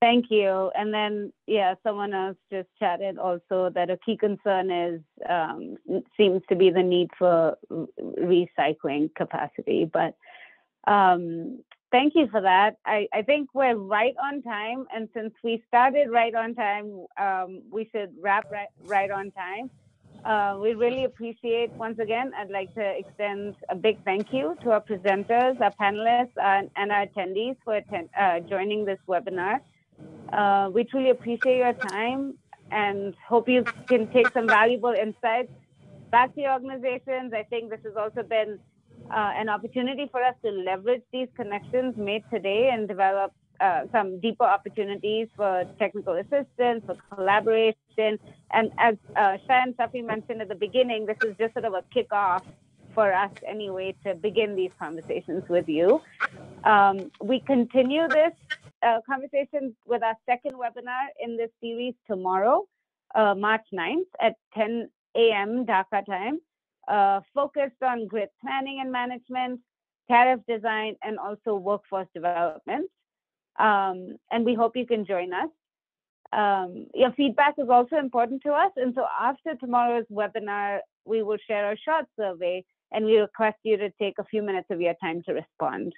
Thank you. And then, yeah, someone else just chatted also that a key concern is seems to be the need for recycling capacity. But thank you for that. I think we're right on time. And since we started right on time, we should wrap right on time. We really appreciate, once again, I'd like to extend a big thank you to our presenters, our panelists, and our attendees for joining this webinar. We truly appreciate your time and hope you can take some valuable insights back to your organizations. I think this has also been an opportunity for us to leverage these connections made today and develop some deeper opportunities for technical assistance, for collaboration. And as Shah and Safi mentioned at the beginning, this is just sort of a kickoff for us anyway to begin these conversations with you. We continue this conversation with our second webinar in this series tomorrow, March 9th at 10 a.m. Dhaka time, focused on grid planning and management, tariff design, and also workforce development. And we hope you can join us. Your feedback is also important to us. And so after tomorrow's webinar, we will share a short survey and we request you to take a few minutes of your time to respond.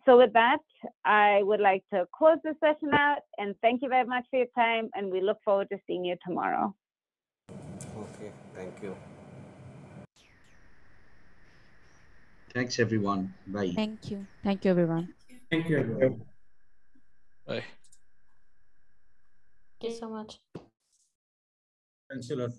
So with that, I would like to close this session out and thank you very much for your time. And we look forward to seeing you tomorrow. Okay, thank you. Thanks, everyone. Bye. Thank you. Thank you, everyone. Thank you, everyone. Bye. Thank you so much. Thanks a lot.